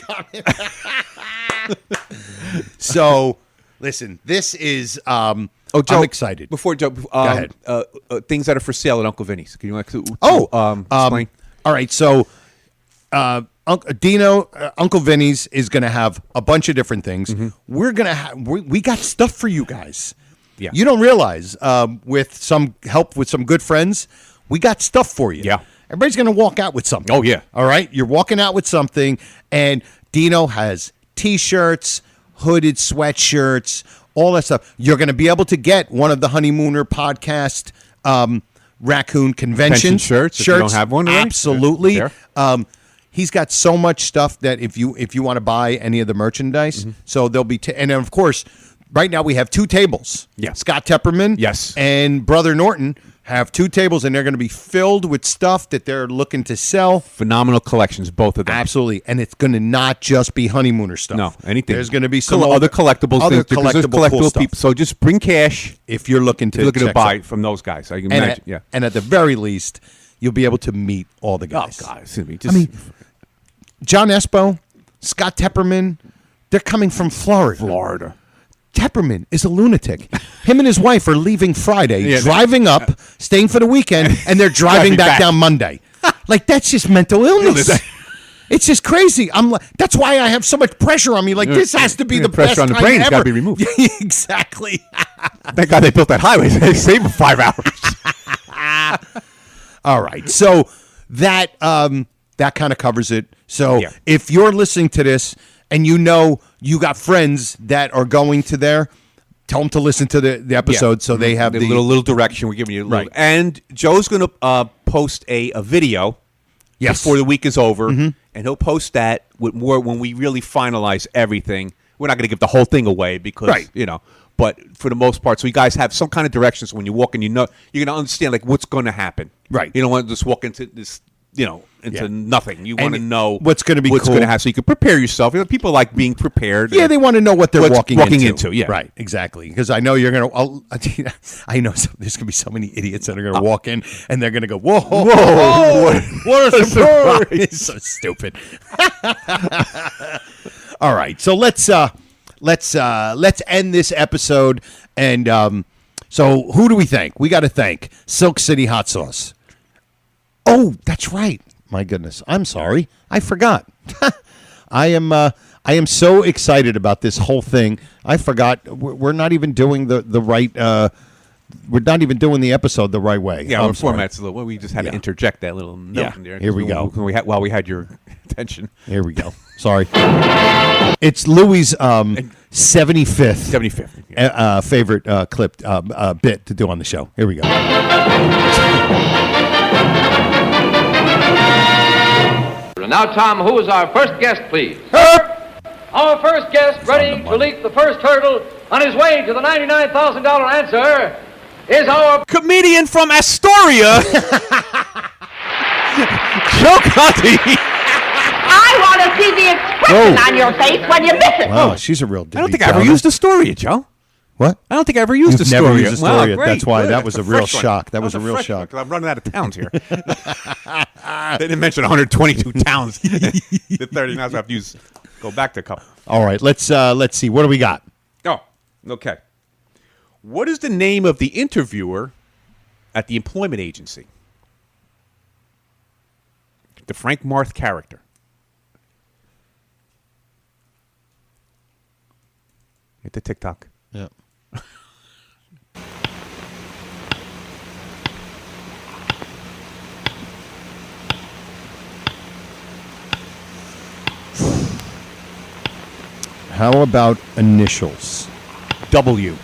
So, listen, this is. Joe, I'm excited. Before Joe, Go ahead. Things that are for sale at Uncle Vinny's. Can you explain? All right. So, Dino, Uncle Vinny's is going to have a bunch of different things. We're going to have. We got stuff for you guys. Yeah. You don't realize, with some help with some good friends, we got stuff for you. Yeah. Everybody's going to walk out with something. Oh, yeah. All right. You're walking out with something, and Dino has T-shirts, hooded sweatshirts, all that stuff. You're going to be able to get one of the Honeymooner podcast raccoon convention shirts. If you don't have one already. Absolutely. There. He's got so much stuff that if you want to buy any of the merchandise, so there'll be and then of course, right now we have 2 tables. Yeah. Scott Tepperman, Yes. and Brother Norton have 2 tables, and they're going to be filled with stuff that they're looking to sell. Phenomenal collections, both of them. Absolutely, and it's going to not just be Honeymooner stuff. No, anything. There's going to be some other collectibles. other things, because there's collectible cool stuff. people. So just bring cash if you're looking to check buy some. from those guys. I can And imagine. and at the very least, you'll be able to meet all the guys. Oh, God. It's gonna be I mean, John Espo, Scott Tepperman, they're coming from Florida. Tepperman is a lunatic. Him and his wife are leaving Friday, driving up, staying for the weekend, and they're driving back down Monday. Like, that's just mental illness. It's just crazy. I'm like, that's why I have so much pressure on me. Like, this has to be the pressure best on the time brain's ever. got to be removed. Exactly. Thank God they built that highway. They saved 5 hours. All right. So that kind of covers it. So if you're listening to this and you know you got friends that are going to there, tell them to listen to the episode so they have the little direction. We're giving you a little. Right. And Joe's going to post a video before the week is over, and he'll post that with more when we really finalize everything. We're not going to give the whole thing away because, but for the most part, so you guys have some kind of direction. So when you walk in, you're going to understand like what's going to happen. Right. You don't want to just walk into this, into nothing. You want to know what's going to be what's cool. going to happen, so you can prepare yourself. People like being prepared. Yeah, they want to know what they're walking into. Yeah, right, exactly. Because I know you're going to. I know there's going to be so many idiots that are going to walk in and they're going to go, "Whoa, what a surprise!" It's so stupid. All right, so let's end this episode. And so, who do we thank? We got to thank Silk City Hot Sauce. Oh, that's right. My goodness, I'm sorry. I forgot. I am so excited about this whole thing. I forgot. We're not even doing the right. We're not even doing the episode the right way. Yeah, our format's a little. Well, we just had to interject that little note in there. Here we go. While we had your attention. Here we go. Sorry. It's Louis' 75th favorite clip bit to do on the show. Here we go. And now, Tom, who is our first guest, please? Our first guest, ready to leap the first hurdle on his way to the $99,000 answer, is our comedian from Astoria, Joe Conti. I want to see the expression on your face when you miss it. Wow, she's a real I don't think I ever used Astoria, Joe. What? I don't think I ever used You've Astoria. never used Astoria. Wow, That's why great. that was a real shock. That was a real fresh shock. one, 'cause I'm running out of towns here. They didn't mention 122 towns. The 30 now, so I have to go back to a couple. All right, let's see. What do we got? Oh, okay. What is the name of the interviewer at the employment agency? The Frank Marth character. Hit the TikTok. Yeah. How about initials? W.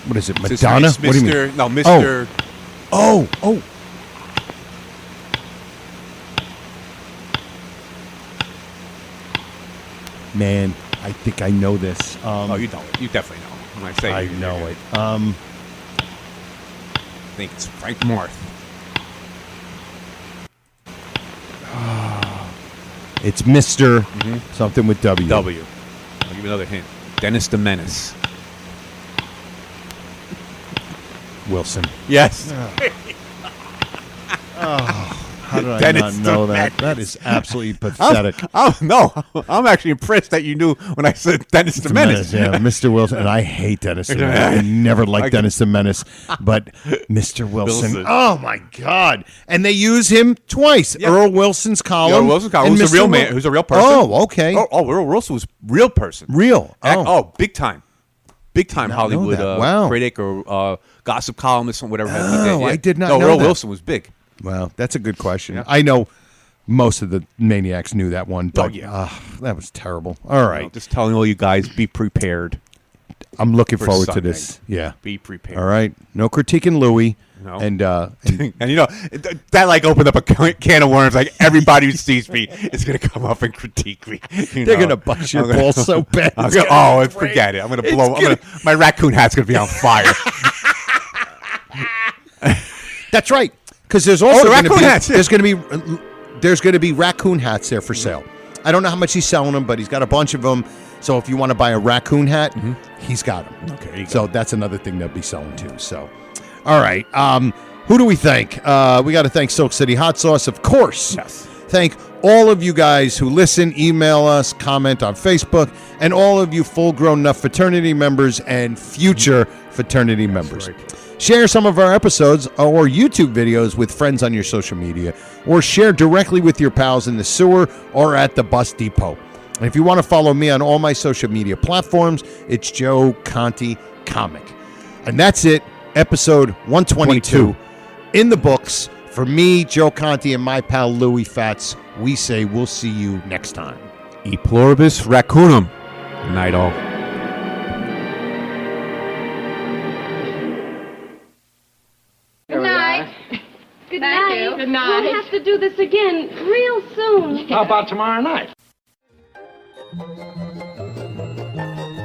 What is it, Is this Madonna? Mr. What do you mean? No, Mr. Oh. Man, I think I know this. Oh, you don't. You definitely know. When I say I you, know you're it. good. I think it's Frank Marth. It's Mr. Something with W. W. I'll give you another hint. Dennis the Menace. Wilson. Yes. How did I Dennis not know the that? Menace. That is absolutely pathetic. I'm actually impressed that you knew when I said Dennis the Menace. Yeah, Mr. Wilson. And I hate Dennis the Menace. I never liked Dennis the Menace. But Mr. Wilson. Oh, my God. And they use him twice. Yeah. Earl Wilson's column. Earl Wilson's column. Who's a real man. Who's a real person. Oh, okay. Oh, Earl Wilson was a real person. Real. Oh, big time. Big time Hollywood wow. critic or gossip columnist or whatever he did. Yeah. I did not know Earl that. Wilson was big. Well, that's a good question. Yeah. I know most of the maniacs knew that one, but yeah. that was terrible. All right. Just telling all you guys, be prepared. I'm looking forward to Sunday. this. Yeah. Be prepared. All right. No critiquing Louis. No. And and you know, that like opened up a can of worms. Like everybody who sees me is going to come up and critique me. They're going to bust your balls so bad. Forget it. I'm going to blow. My raccoon hat's going to be on fire. That's right. Because there's also raccoon hats. There's going to be raccoon hats there for sale. I don't know how much he's selling them, but he's got a bunch of them. So if you want to buy a raccoon hat, he's got them. Okay. So that's another thing they'll be selling too. So, all right. Who do we thank? We got to thank Silk City Hot Sauce, of course. Yes. Thank all of you guys who listen, email us, comment on Facebook, and all of you full-grown enough fraternity members and future fraternity members. Right. Share some of our episodes or YouTube videos with friends on your social media, or share directly with your pals in the sewer or at the bus depot. And if you want to follow me on all my social media platforms, it's Joe Conti Comic. And that's it, episode 122 in the books. For me, Joe Conti, and my pal Louis Fats, we say we'll see you next time. E pluribus raccoonum. Good night, all. Good night. Good Thank night. you. Good night. We'll have to do this again real soon. How about tomorrow night?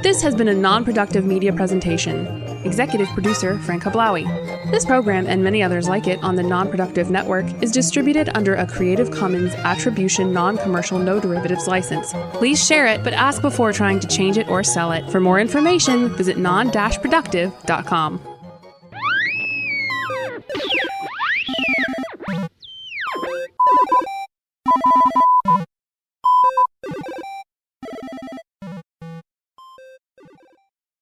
This has been a non-productive media presentation. Executive producer Frank Hablawi. This program and many others like it on the Non-Productive Network is distributed under a Creative Commons Attribution Non-Commercial No Derivatives license. Please share it, but ask before trying to change it or sell it. For more information, visit non-productive.com.